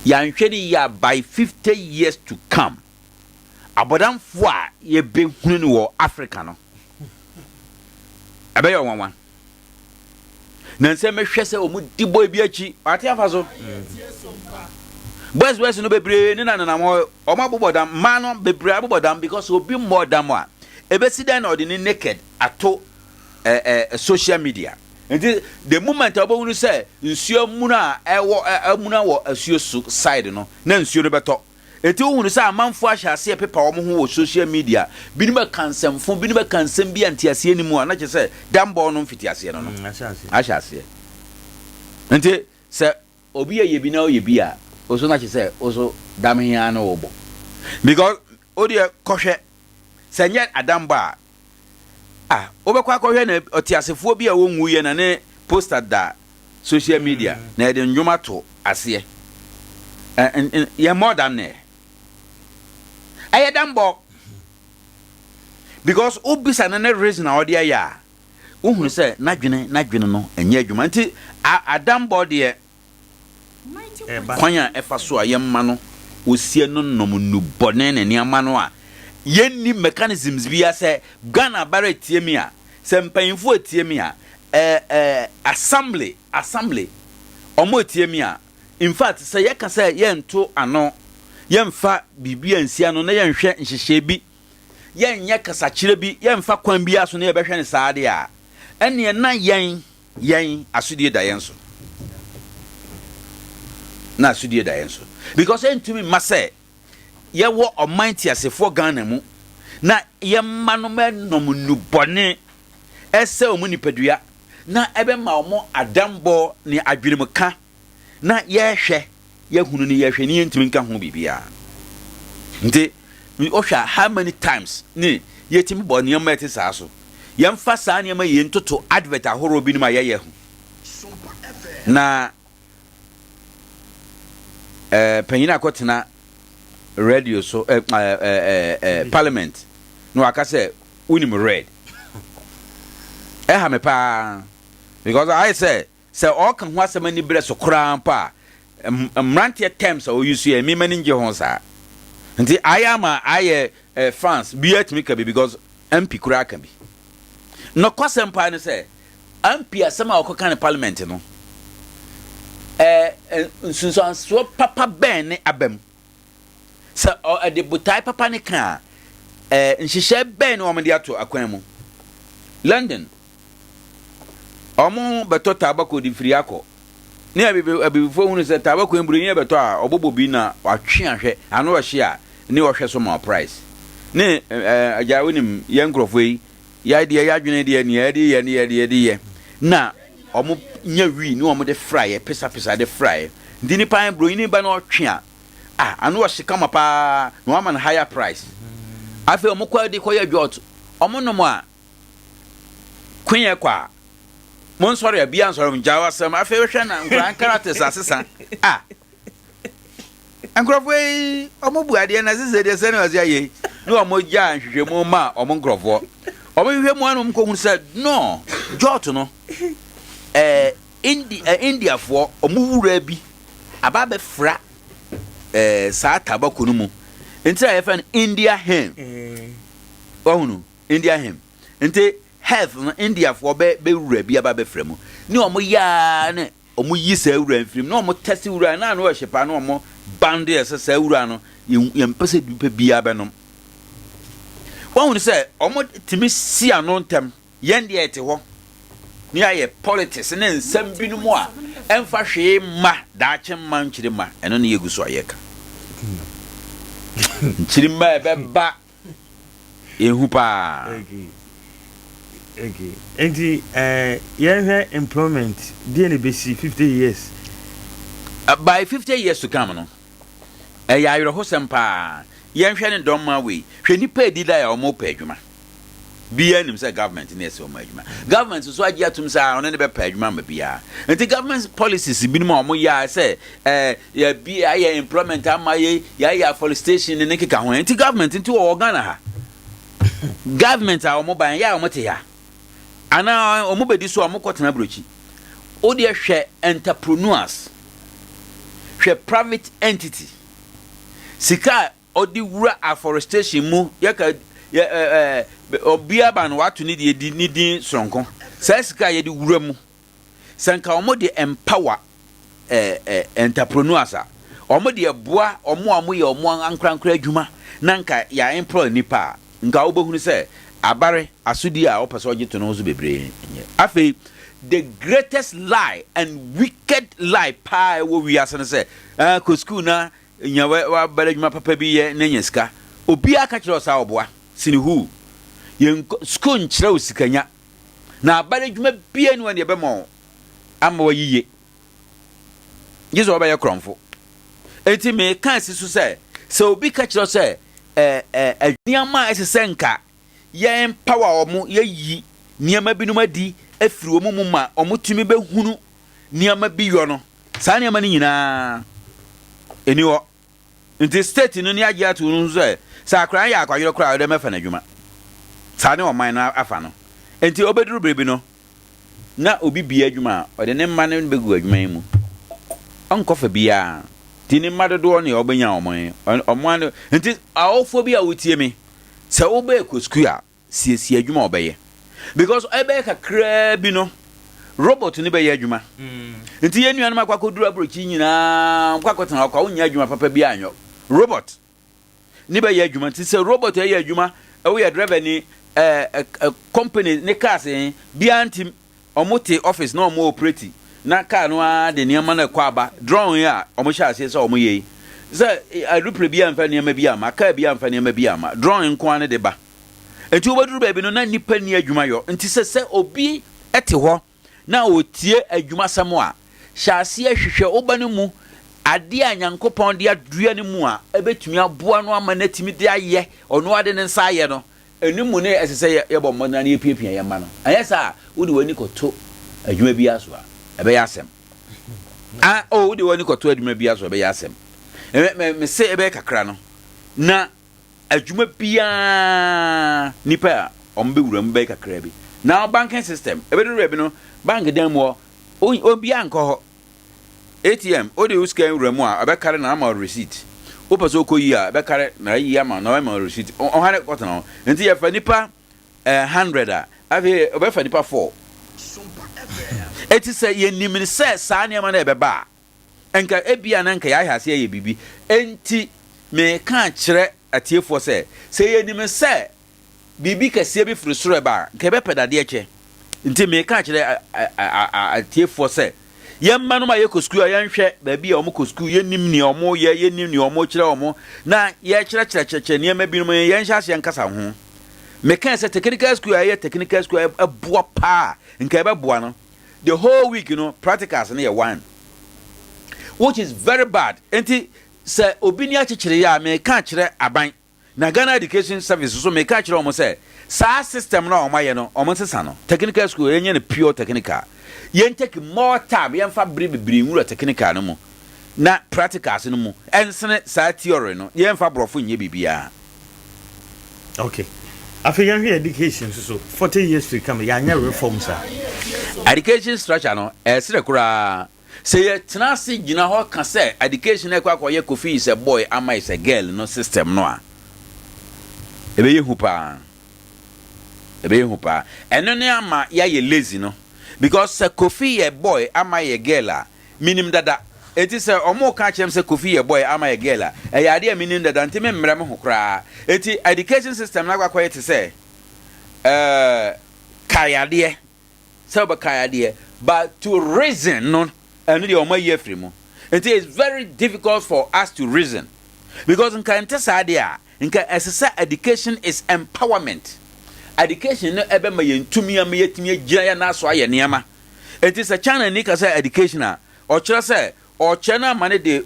ya nhwedi ya by 50 years to come abodamfo a ye be hunu no wo Africa no abeyo wanwan na nse mehwe se omu dibo bi achi ate afaso boys no bebre ni na mo o ma bobodam ma no bebre abobodam because obi more dam a ebesida na odini naked ato social media. And the moment I want to say, Monsieur Muna, Muna, or Monsieur side, no, Nancy Roberto. It will say a man for shall see a paper who social media. Binima cansem, for Binima cansem be anti anymore, not just say, damn born on Fitiasiano. I shall say. And say, Obia ye be no ye be a, also not you say, also Damiano Obo. Because, oh dear, Koshe, say yet a damn bar. Obekwa ko hwe na otiasefo bi a wonwu ye na ne poster da social media na de ndwuma to ase ye more than ne ayedambo because obisa na ne reason na odi ya ohunu se nadwene no enye adwuma nti adambo de kwanya efa so a yemma no osie no nom nu bone ne niama no a yenni mechanisms bia se Ghana bare tie mi a se mpanyimfo tie mi a assembly omo tie mi a in fact se yeka se yento ano yemfa bibia nsia no na yenhwe nhyehyɛ bi yenye kasakire bi yemfa kwan bi aso na yebɛhwɛ ne saade a ene na yen asudie da yen so na asudie da yen so because entumi mase ye wo omanti asefo Ghana mu na yemma no menom nu bone ese omu nipadua na ebe ma omo adambo ni adwirimuka na yehwe yehunu ni yehwe ni entumi nka ho bibia nti ohwa how many times ni yetimi bo ne yemma ete saa so yemfa saa ne yemma ye ntoto advert ahoro bi ni ma yeye ho na panyina akotena radio so parliament no akase unim red ha me pa because I say all kan ho asema ni bre so kran pa mrantie terms o use e me mani nje ho sa nti I France biat me ka bi because MP kura kan bi no kwasem pa ne say MP asema okokan parliament no nsunsan so papa ben ne abam sa de butai papa ne kan nhihye ben wo de ato akwan mu London omo beto tabako di free akọ ne abibifo hunu se tabako embrunya beto a obobo bi na watwe ahwe ano hye a ne wo hwe so ma price ne ajawonim yenkrofo yi ya de ya adwene de ne ya de na omo nya wi ni omo de fry pesa de fry ndi ni pan bro ni ba na otwe a ano hye kama pa no ama na higher price afi omo kwa de koya jot omo no mo a kwenye kwa mon sorry bia sorry njawa sam afi hwe na nkran karates asesa ankrofo omo buade na sese de se na ozi aye ni omo ja nhwehwe mo ma omo nkrofo omo hwe mo anu mko hu se no jot no India for omuwura bi aba be fra saa tabako no mu enti a yefan India hem ohunu India hem enti health no India for be wura bi aba be fra mu ni omo ya ne omo yi saa wura mfrim na omo test wura na no hyepa na omo band saa wura no yempese dupe bia be no ohunu se omo timi si ano ntem yende ete ho ni aye politics ne nsam binu mu a emfa hwe ma daache ma nchiri ma eno ne yeguso ayeka nchiri ma ebeba ehu pa okay enti ye employment dey ne be 50 years by 50 years to come no ya yoro hosem pa ye hwe ne don ma we hwe nipa edida ya omo pa adwuma bia nim say government na ese o ma adwuma government so agi atum say on ne be pa adwuma ma bia enti government policies bi no mo ya say ya bia ya employment ama ya forestation ne keka ho enti government enti o Ghana ha government a o mo ban ya o mo te ya ana o mo bedi so o mo kotena brochi o de hwe entrepreneurs hwe private entity sika o di wura afforestation mu ya ka obia ban watu ni de ni din sonko sesika ye di wura mu sanka omo de empower entrepreneurs a omo de boa omo ye omo ankrankra adwuma nanka ya employ nipa nka obohunu se abare asudi a opeso ojeto no zo bebre afi the greatest lie and wicked lie pa wo wi asene se ko school na nyawe wa bare adwuma papa bi ye na nyeska obi aka kire osa oboa sinihu yen school nkyerɛ osikanya na abare dwuma bia ni wani ebemo ama wayiye gizo oba ye kromfo enti me kan sisu se obi ka kire se adwuma esesenka ye empower omo ye yi niama binum adi afiri omo mu ma omo tumi behunu niama bi yo no saa niama ni nyina eniwo nti state no ni agi atu no so sa akran ya akwayoro kra de mefa na adwuma saa ne o man na afa no enti obeduru brebi no na obi bia adwuma o de ne mma ne begu adwuma mu ankofa bia tini madodo ne obenya omwan nti awofo bia wotie me se obe ekosku a siesie adwuma obeye because ebe kakra bi no robot ni be ye adwuma nti ye nuan makwa koduru abrochi nyina kwakotan akwa wonya adwuma papa bi anyo robot ni be ye adwuma nti se robot ye adwuma we ye driver ni company ne cars bi antim omote office na omo operate na car no a de niam na kwa aba drone ya omo sha ase se omo ye se adupre bi amfa niam bi ama car bi amfa niam bi ama drone nko ane de ba enti obaduru ba bi no na nipa ni adwuma yo enti se obi ete ho na otie adwuma samo a hyase ahwehwe obane mu ade a Nyankopɔn de adua ne mu a ebetumi aboa no ama natimi de aye ono ade ne nsa aye no enimu ne esese ye bɔ mmɔna ne epiepia ye ma no ayesa wode wani kɔto adwuma bi aso a ebe ya asɛm wode wani kɔto adwuma bi aso ebe ya asɛm me se ebe kakra no na adwuma bia nipa a ombe wura mbe kakra bi now banking system ebe do rebi no bank dem wo obi anko ho ATM ode uskan wura mu a ebe kare na ama receipt opeso koyi a ebe kare na yi ama na ama receipt on hare kotana nti ye fa nipa 100 a ave obe fa nipa 4 eti se ye nimni se saa ne ma na ebe ba enka ebia na nka ya hase ye bibi enti me kan kire atiefo se ye nimni se bibi kase bi frusure ba nke be pedade eche nti me kan kire atiefo se yemma no ma yekosku ayanhwe ba bia omo kosku yenim ni omo yenim ni omo kire omo na ye kire niam bi no yenhya ase nkasa ho me kan se technical school aye technical school aboa pa nka be boa no the whole week practicals na ye one which is very bad enti se obini akekire ya me kan kire aban na Ghana Education Service so me kan kire omo se sa system na omo ye no omo sesa no technical school yenye ne pure technical yen take more time yen fa bibiri nwura technical no mu na practicals no mu ensene sa theory no yen fa brofo nye bibia. Okay, African education so 40 years to come ya nya reforms a education structure no esere kura say ye tenase gina ho ka say education e kwa ye Kofi is a boy ama is a girl no system no a ebe ye hu pa eno ne ama ya ye lazy no because say Kofi a boy ama ye girl a minim dada eti say omo ka chem say Kofi a boy ama ye girl a e ya de minim dada ntime mmere me ho kra eti education system na kwa ye te say kayade say ba kayade but to reason no and the omo ye free mu it is very difficult for us to reason because in kan tesa de a nka esesa education is empowerment. Education no ebe ma yentumi am yetimi agira ya na so aye niama it is a channel ni ka say education a o kire say o chena ma ne de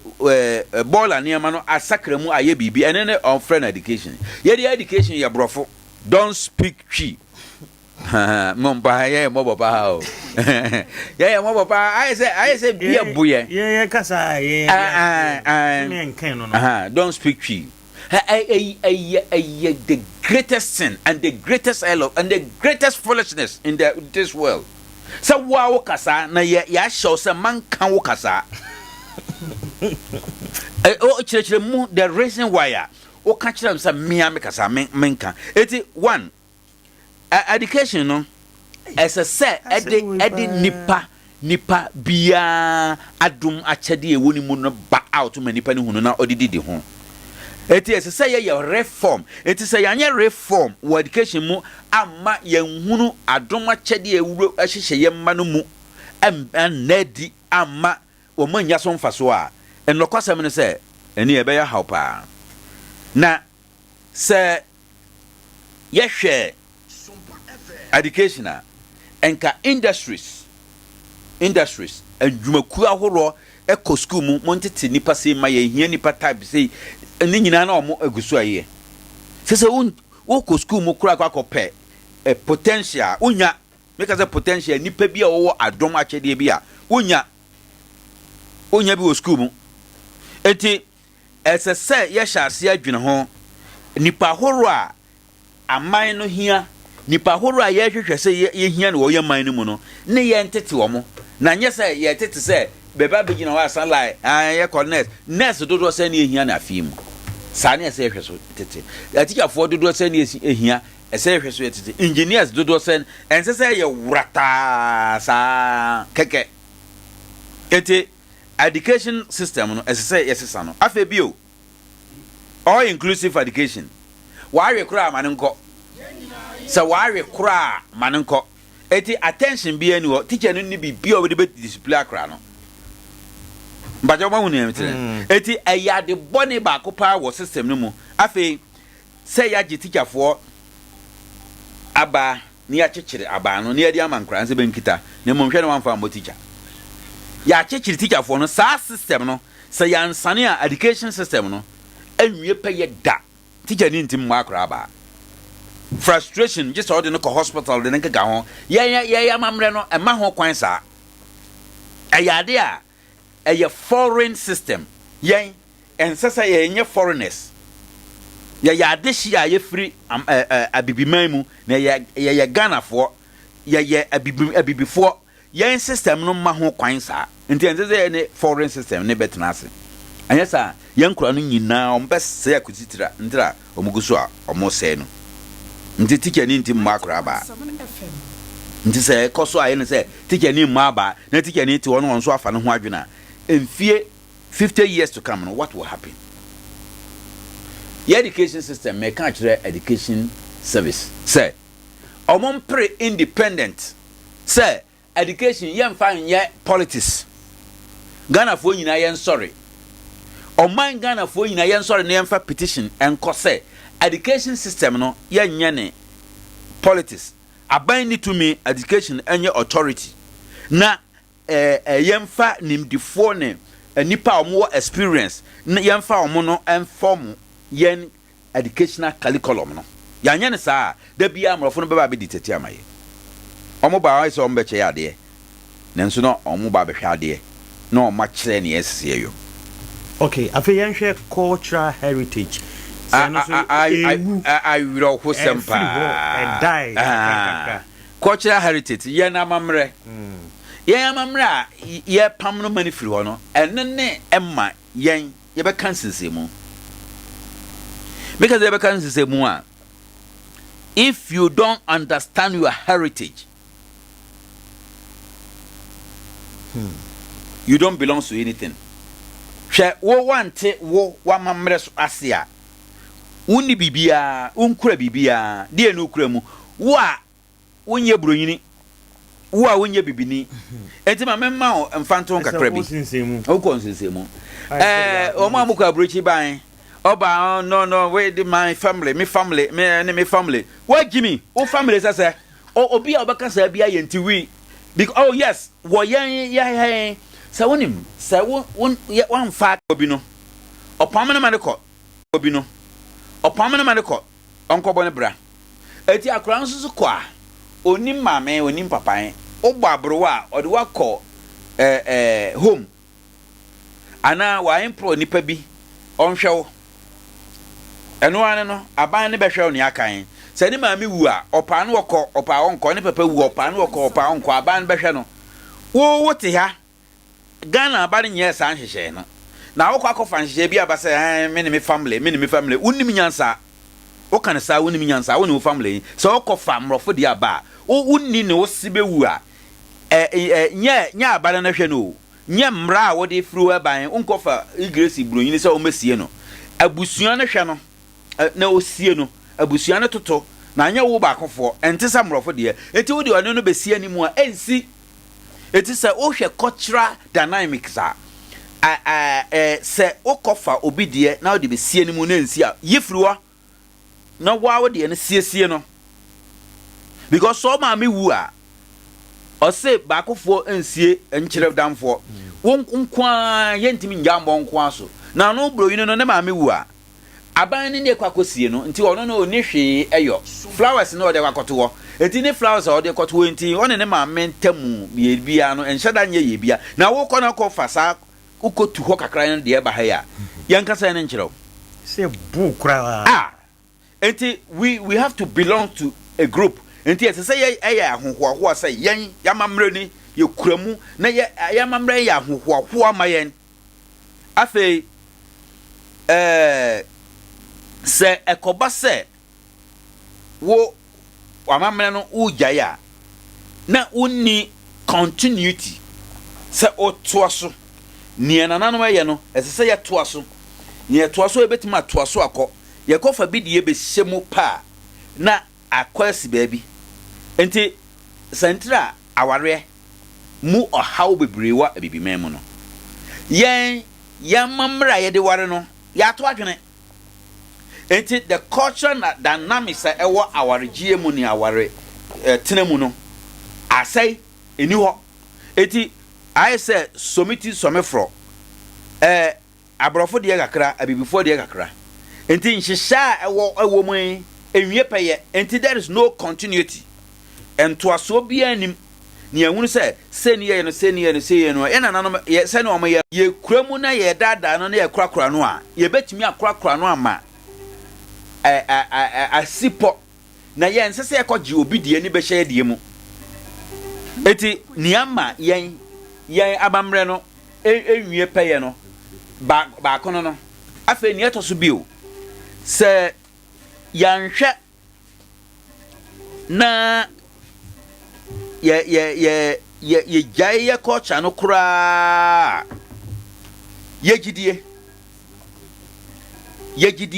ball niama no asakra mu aye bibi ene ne on friend education ye the education ya brofo don't speak chi momba ye mobopa ha o ye mobopa I say be boye ye kasa ye me nkan no don't speak chi the greatest sin and the greatest error and the greatest foolishness in this world. So wow kasa na ya show say man kan wo kasa. Chire mu the reason why o ka chire say me am kasa men kan. 81 education no as a say edi nipa bia adum akyade e woni mu no ba out ma nipa ni hunu na odididi ho. It is say ye reform. It is say anya reform wo education mu amma yenhunu adoma kyede ewuro ahyehye yemma no mu nadi amma wo manya so mfaso a enokosam ne say eni ebe ya haupa na say ye hwe education enka industries adwumaku ahoro eko school mu montete nipa sei ma ye hia nipa type sei ni nyina na omo agusu aye sese wo ko school mu kura kwa kopɛ potential unya make say potential nipa bia wo adom akyede bia unya bi wo school mu enti esese ye hyase adwene ho nipa horo a aman no hia nipa horo a ye hwehwɛ sɛ ye hia no wo ye man no mu no ne ye ntete wo mo na nye sɛ ye tete sɛ beba begin wa san lie ya nurse dodo se na ehia na afim sane ese hweso tete teacher for dodo se na ehia ese hweso tete engineers dodo se ense se ye wrata sa keke ete education system no ese se yesesa no afa bio all inclusive education wa we kura manenko se wa we kura manenko eti attention bi ani wo teacher no ni bi o we de display akra no mbajo ma hunu emtre eti ayade bone ba ko pa wo system no mu afi se ya gi teacher for aba ni ya chechire aba no ni ya di amankra nse benkita ne mo hwe no manfa mo teacher ya chechire teacher for no sa system no se ya nsane a education system no anwie pe ye da teacher ni ntim mo akra aba frustration just order no ko hospital de nka ga ho ya mamre no e ma ho kwan sa ayade a foreign system yen ensesa ye foreigners ya de hia ye free abibiman mu na ya Ghana for ya abibifo yen system no ma ho kwan sa nti ensesa ye foreign system ne betena ase anyesa yen kura no nyina ombese ya kutitira ndira omuguso a omose no nti tike ni nti makura ba nti se koso aye ne se tike ni maba na tike ni ti wono so afa no ho adwena enfie 50 years to come, what will happen? The education system may catch the education service. Say, omon pre independent. Say, education yen fan ye politics. Ghana for nyina yen sorry. Oman Ghana for nyina yen sorry na yen fa petition enko say education system no yen nyane politics. Aban ni to me education enye authority. Na yemfa nimdifo ne nipa omo experience yemfa omo no inform yen educational curriculum no yanya ne saa da bia amrofo no beba be ditete amaye omo ba wa so ombe che yade nenso no omo ba be hwade no ma kire ne yesese yo. Okay, afi yenhwe cultural heritage I will who sempa and die cultural heritage yen amamre yen amamra ye pam no mani firi ho no enne emma yen ye be kansensemu because ye be kansensemu a if you don't understand your heritage you don't belong to anything. Hwe wo wante wo wamamre so ase a wonni bibia unkura bibia de no kura mu wo a wonye bronyini wo a wonye bibini enti ma memma o mfanto kakra bi o konsensemu o ma muka brochi ban oba no wait my family me family what Jimmy o family sase obi a obeka sa bia yenti wi because oh yes wo yen sa wonim sa won fa obi no opamene maneko obi no opamene maneko onko bone bra eti akran susu kwa onim mame onim papan ogbo abrowa ode wakọ home ana wa impro nipa bi onhwewo eno ane no aban ne behwewo ne akan se ni mame wu a opa no wakọ opa onko ne papa wu opa no wakọ opa onko aban behwe no wo wote ha Ghana aban nye sa nhwehwe no na wokọ akọfa nhwehwe bi abase me ne me family unim nyansa o kan sa unim nyansa wo ne family so okọfa mrofo di aba unni ne wo sibe wu a nya abana na hwe no nya mra a wo de fru aban unkofa igresi bronyini se o mesie no abusuan na hwe no na osie no abusuan na toto na nya wo ba akofo entisa mrofo de eti wo de ono no besie ni mu a ensi eti se o hwe cultural dynamics a se okofa obi de na wo de besie ni mu na ensi a yefruwa na wo de ne siesie no because so ma me wu a o se bakofo ensie enkyere damfo won kwa yentimi njambo nkwa so na no bro yin no ne ma me wu a aban ne ne kwakosie no nti ono no oni hwe eyo flowers no de kwakoto wo enti ne flowers o de kwato enti one ne ma mentamu bia no enhyada nye ye bia na wo kọ na kọ fasa ukotu ho kakra ne de ba ha ya yankasa ne nkyerɛ se bu kra enti we have to belong to a group enti ese say ya ahohoaho say yen yamamre ni ye kuramu na ye yamamre ya ahohoaho ama yen afei se ekoba se wo amamre no ujaya na unni continuity se otoaso nie nananom ye no ese se ye toaso nie toaso ebetima toaso akọ ye kofa bi de be hyemu pa na akwasi baabi enti sentra aware mu ohaw bebrewa abibimem no yen yamamra ye de ware no ya to adwene enti the culture na dynamics ewo aware giemu ni aware tenemu no asai eni ho enti I say somiti somefro abrofo de kakra abibifo de kakra enti nhihya ewo mu enwie peye enti there is no continuity ento aso bia anim ne ehunu se ne ye no se ne ye no se ye no ena nanom ye se ne omo ye kuramu na ye dada no na ye kurakura no a ye betimi akurakura no ama asipo na ye nsese ekogi obi de ani be hye de mu eti niama yen abamre no enwie peye no ba kono no afa ni etoso bio se yanhwe na ye jaye culture no kura ye gidie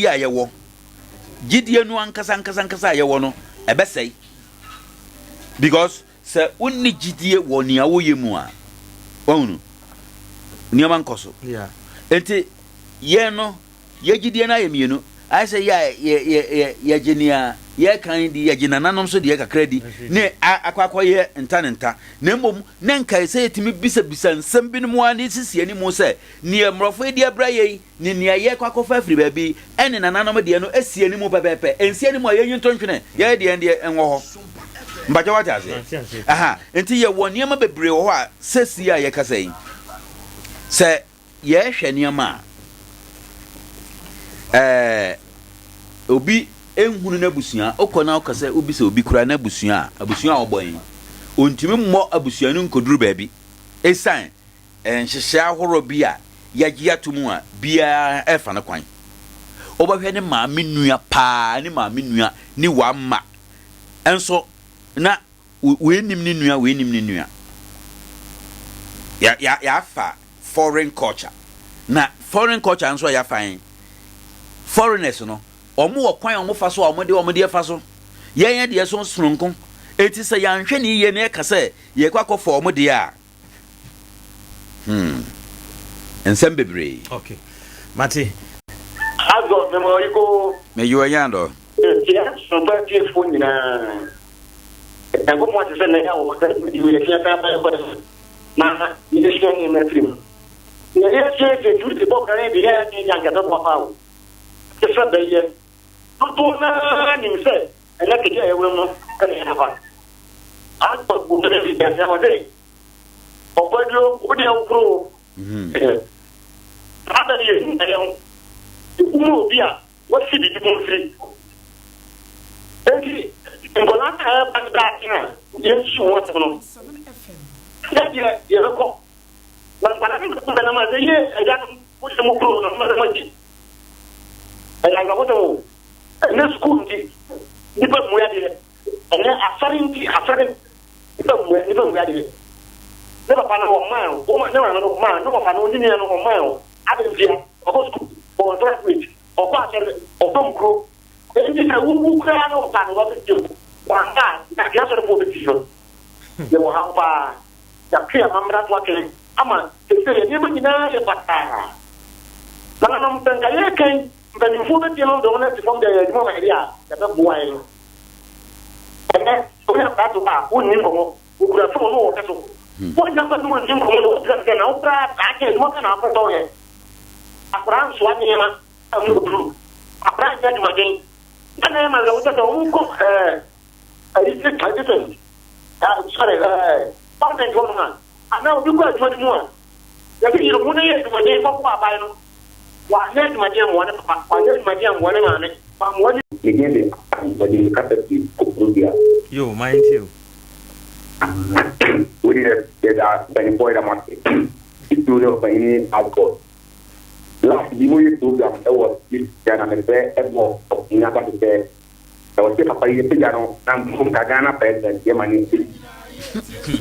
ayewo gidie no ankasa ayewo no ebesei because se unni gidie woni awoye mu a wonu niama nkoso yeah enti ye no ye gidie na yemienu I say ya genia ye kan di ya gina nanom so de kakra di ne akwakwa ye nta na mbom ne nkai se yetimi bisa nsem bi mu ani sisi ani mu se ne emrofo di abra ye ne ne ye kwakofa afri ba bi ene nanom de no asi ani mu pepepe ensi ani mu ye nyintotwene ye de enwo ho mbaje wata ase aha enti ye woni ma bebre wo a sesi a ye kasa yi se ye hwe niama obi enhunu na busua okona okase obi se obi kura na busua abusua oboyin ontimi mmọ abusua nu nkoduru baabi esan nhyehyɛ ahoro bi a yagye atomu a bia efa na kwan obahwe ne maame nua pa ne maame nua ni wamma enso na wenim ne nua ya fa foreign culture na foreign culture enso ya fan foreigners no omo okwan omo fa so omo de fa so yen de so sononko eti se yanhwe ne ye ne kase ye kwakọ fo omo de a ensem bebre okay mate azo me mo yiko me yo yando ya so ba ti fo ni na ngo mo se na ya o ka di we ya ta ba ko na ni de shi ni me trim ni ye se ke tu de bo ka ne bi ya ni ya ga do pa pa o ke sa da ye to na ni se ela ke ya we mo ka ni ha ba a to bu de bi ya ya wa de o ko dio o de o pro ada ni ya mo bia what should be mo free okay ngola ka ba da ina ye su wa to no ya ya ko na para que no na ma de ye ya mo se mo pro no ma ji ela ga boto na school di ba mo ya de ela afarin di ba mo ya de ne ba pa na o ma o ma na no ma no pa no ni ni no ma o ade dia o ko school o graduate o ko asere o tom kro e ni na wu kra no pa no ba ti wa nga na ya so ko ti so ye mo ha pa ya pia mamra to akele ama te se ye ni na ye pata na na mtanga ye kan mbani mfume ti no do na ti fom de ye mo ma ria ya ba buwa ye o ya pa to ba o ni mo o kura so no o ka so o ya pa no ni mo no ka na o pra ka ke mo ka na pa to ye akran so ani ma amu dru akran ja di ma gen na ma lo ta to ko ai se ka de to sorry pa de ko na ana o bi ko to di mo ya bi ro mo ne ye to ma de ko pa ba no wa ne ma je mo ne pa wa ne ma je mo ne ma ne what again the capacity yo mind you we did that when boy the market it do by alcohol last the program was this Ghana there ever in about the I was just a Payano and from Ghana president Yemani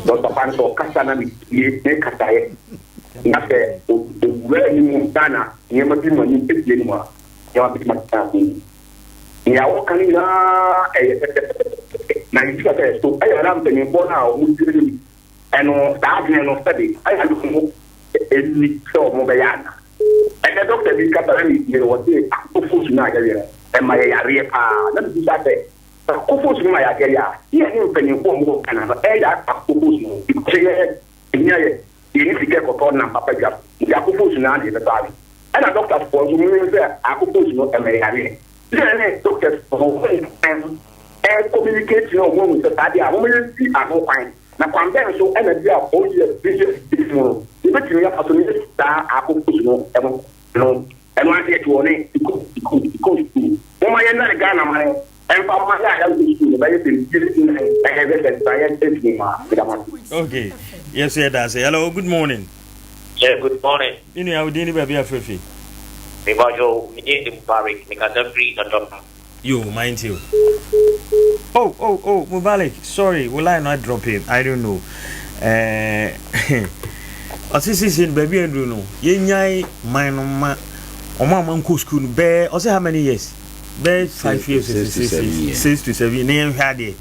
Dr. Panto Casana Katae Nase where you Ghana Yemati money anymore you are big much ya wakani na nifika so I am telling you now muslim and that no study I had to any so mobayana and the doctor did katani you what say akufu na gaya and my area pa na bi sa be akufu na ya gaya here ni penyin ko mo kana e ya akufu no say nya ye ni fike ko na papa ja akufu na de ba and the doctor for so me say akufu no e my area then doctors for and communicate no one with the body a woman see a no fine na kwambe so energy a all year business no e be tiri aso ni da akufu no no and one day to one because my na Ghana man and for my I have to by the I have a science okay yes that's hello good morning yeah good morning you know how did you be afefi Bibajo ni Mubarak ni kada free na drop you mind you oh Mubarak sorry will I not drop him I don't know assistant baby and no yenyai minor Oma man school be or say how many years? Be 5 years, 6 to 7 name had it.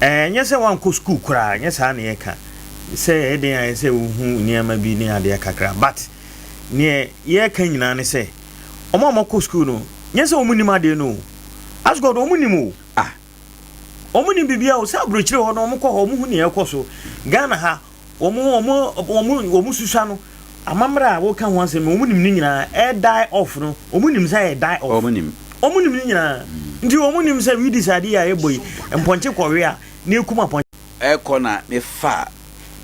And yes, I want school cry, yes, honey, I can say, I say, who near may be near the Akakra, but near ye can you say, Oma man school no, yes, Omunima de no. As God Omunimu, Omuni Bibia, Sabridge or no more near Coso, Ghana ha, Omususano. Amamra wo kan wanse me omunim ni nyina e die off no omunim say e die off omunim ni nyina ndi omunim say we decide ya eboyi emponche kwowe a na ekuma ponche e kona me fa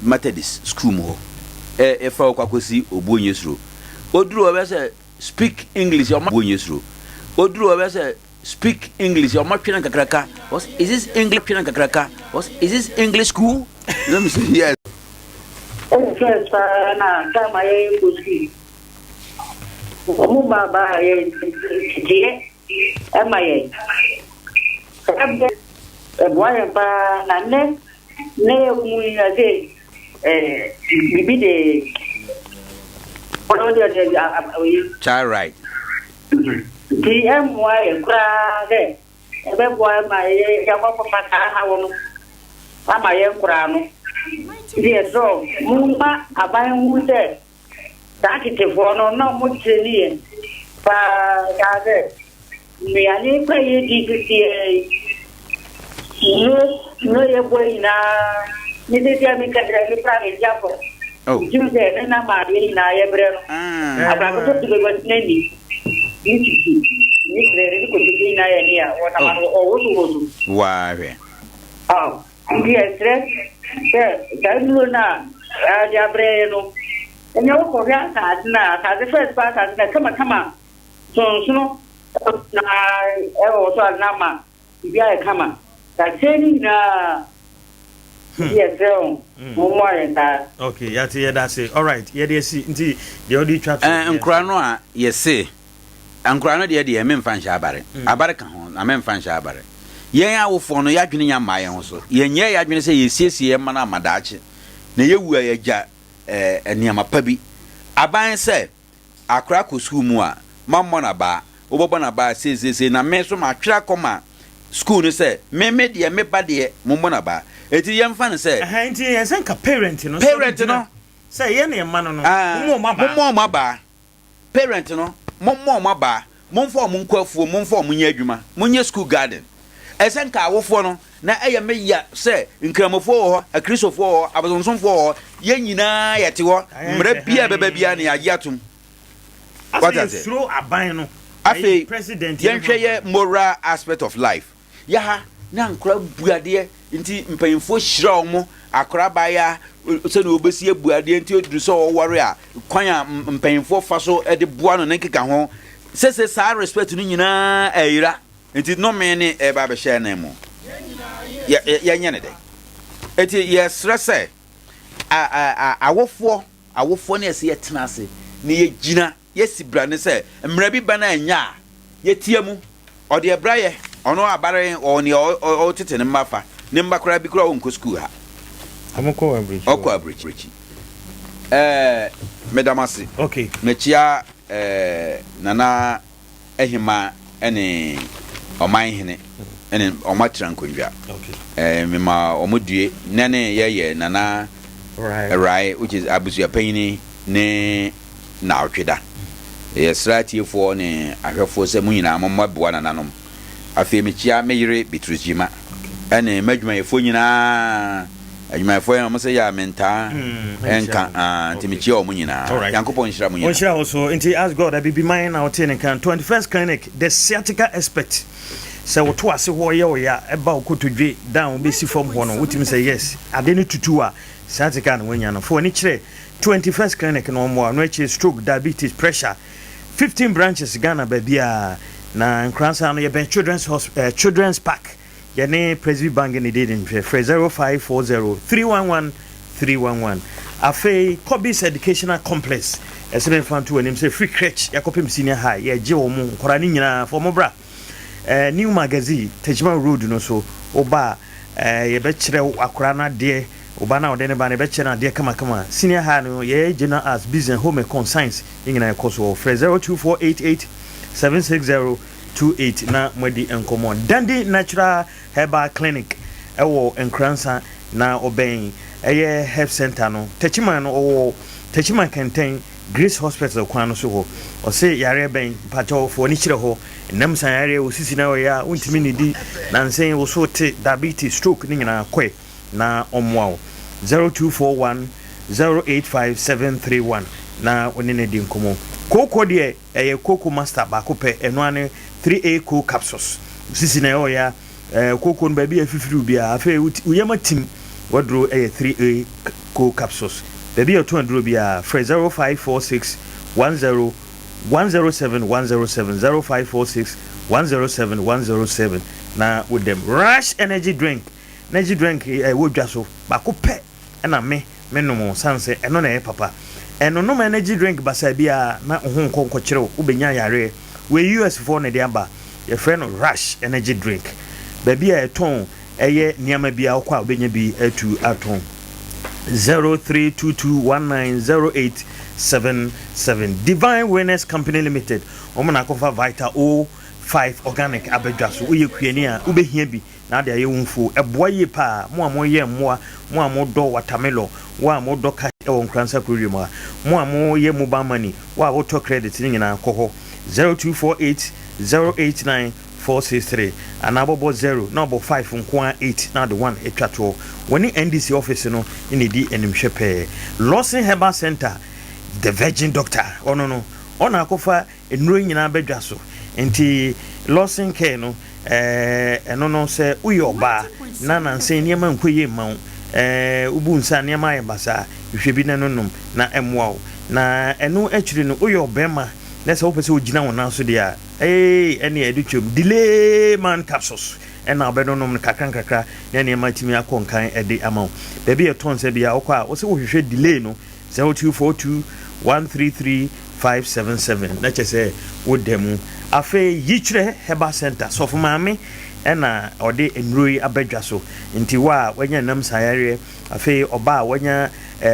Methodist school mo e fa okwakosi obuonyesuro oduru obe say speak English o obuonyesuro oduru obe say speak English o matwena kakraka what is this English twena kakraka what is this English school let me say yes. Oh, first, na kama yeye kuski. Omu baba yeye je ama yeye. Kabda bwaya pa na ne mu yaze bibi de child right. Ti amwa e kra de ebe bwaya ma yeye ya kwa papa ha wono. Ama yeye kra no. Yes, so mumba abayan wuce da ake tefo no na mu training pa gaze me ani pa ye digiti no ye boy na ni de ya mi kadra ni pra ni japo jumze na ma ri na ye breno aba ko to go neni ni krere ko to na ye ni ya wona ma o wo wa re yes dan na ya breno enyo ko ya ka the first part na kama so na o so na ma bia e kama ta training na yes mo mo enta okay yati ye da say all right ye dey see nti the odi twa nkura no a ye say nkura no de me mfa nhya abare ka ho na me mfa nhya abare yen awofo no ya dwene nya maaye ho so yenye ya dwene se yesiesie ma na amadaache na yewu ayagya eniama pabi aban se akra ko school mu a mammo na ba obobo na ba se na me so ma twira koma school no se me de me ba de mommo na ba eti yemfa no se enti yesen ka parent no se ye na ma no mommo ma ba parent no mommo ma ba momfo mo nkwafuo momfo mo nya adwuma monye school garden esenka awofo no na eye meya se nkramofo ho akristofo ho abazonsonfo ho ye nyina yete ho mra bia beba bia na yage atom what is throw aban no afi president yenhwe ye moral aspect of life ya ha na nkra buade nti mpanyimfo hyira omo akra baya se na obesi abuade nti oduru so wore a kwan a mpanyimfo fa so de boa no nkeka ho say sa respect ni nyina ayira enti no me ne e ba be share na mu ya nya ne de enti yes rese awofo ne ese yetena ase ne ye gina yesi bra ne se mra bi ba na anya ye tie mu ode e bra ye ono abare oni o tete ne mafa ne mbakora bi kura wonko school ha amoko abridge okwa abridge medamasi okay mechia nana ehima ene oman hene ene omatra nkondwa okay mema omodue nane ye nana right which is abusu apani ne na otweda strati for ne ahwefo se munyina amamboa nananom afi mechia meyire bitrujima ene madwuma yefo nyina adwuma yefo ya mose ya menta enka ntimichia omunyina yankopon hira munyina on share also into ask God I be mine out in can 21st clinic the sciatica expert so what was ho ye ya eba okotodwe down be si form ho no wotimi say yes ade ne tutu a sciatica no wanya no for ni kire 21st clinic no mo no echi stroke diabetes pressure 15 branches Ghana babia na nkransa no ye ben children's park ye ne Presby Bank ni did in 0540311311 afei Kobe's educational complex esebe fantu anim say free crèche yakopem senior high ye je wo mu nkora ni nyina for mo bra new magazine Tejima road no so oba ye be kire akora na de oba na ode ne ba ne be kire na de kama senior high no ye general as business home econ science nyina e koso 0248876028 na mwedi enkomo Dandi Natural Herbal Clinic ewo Nkransa na oben eye health center no Tejima no owo Tejima Kenten Grace Hospital kwano so ho o se yare ben pacho fo ni kire ho nam san yare osisi na ya untimi ni di na nsen wo so te diabetes stroke ni nyina kwe na omwa 0241085731 na onene di nkomo koko de eye koko master ba ko pe eno ane 3A co capsules osisi na ya koko no ba bi afifiru bia afa uyema tim wadro eye 3A co capsules baby your 200 bia 054610 107 0546 107 107 na with them Rush energy drink wodwa so ba ko pe na me no sanse eno na e papa eno no energy drink basa bia na ho nkonko kire ubenya yare we US for na dia ba your friend Rush energy drink baby a ton eye niam bia okwa ubenya bi atu aton 0322190877 Divine Wellness Company Limited omana kofa Vita O5 organic abedwa so uye kuani a ubehia bi na de aye wonfu eboa ye pa mo amoye mmoa mo amodo watermelon wa amodo ka e won kransa kurium a mo amoye mobile money wa auto credit ni nyina koho 0248089463 anabobo 0 na obo 5 nko 8 na the 1 etwato woni NDC office no ni di enimhwepe Lawson Herbal Center the virgin doctor ono ona akofa enuro nyina bedwa so enti Lawson care no eno no se uyoba na nanse niema nkoye ma ubu nsa niema yebasa hwebi na nonum na emwa na eno achiri no uyobema na se opese ogina wona so dia ene edutwem delay man capsules ena obedonom kakra na niema timi akonkan ede amount baby e ton se bia okwa wo se wo hwehwe delay no 0242133577 na chese wo demu afe yichire Herbal Center so for mame ena ode enroi abedwa so nti wa wanya nam sayare afe oba wanya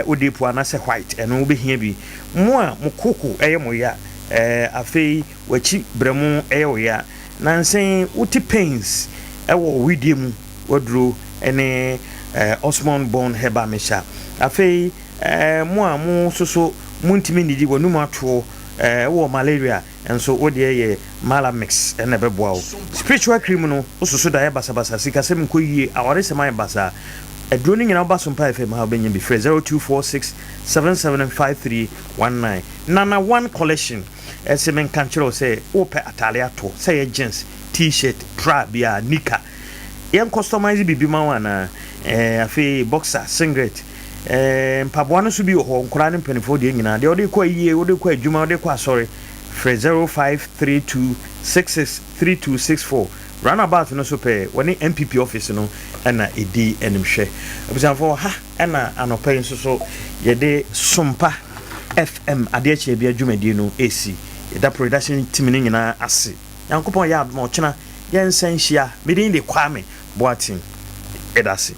odipu anase white eno obehia bi mo a mokoko eye moya afe wachi bremu eye ya nansen uti pains ewo widiem wodro ene Osmond Bone Herbal Mesha afe mo a mo soso muntimi nidi wonu mato wo malaria enso wode ye malamix ene beboa wo spiritual cream no ososo da ye basabasa sikasem ko yie awore sema basa adroni nyina ba SOMPA FM ha benya bi 0246775319 nana one collection esemen kanchero say ope atale ato say ye jeans t-shirt bra bia nika yen customize bibi ma wana afi boxer singlet mpaboa no so bi ho nkora ne mpanifo de nyina de ode kwa yie ode kwa adwuma ode kwa sorry frɛ 0532663264 runabout no so pɛ wɔne MPP office no ɛna ɛdi animhwɛ abusanfoɔ ha ɛna anɔpa yi nso so yɛde sompa FM adeɛ akye abia dwumadie no ɛsi yɛda production team no nyinaa ase nyankopɔn yɛ adoma ɔkyena yɛnsa nhyia medin de kwame boaten ɛda se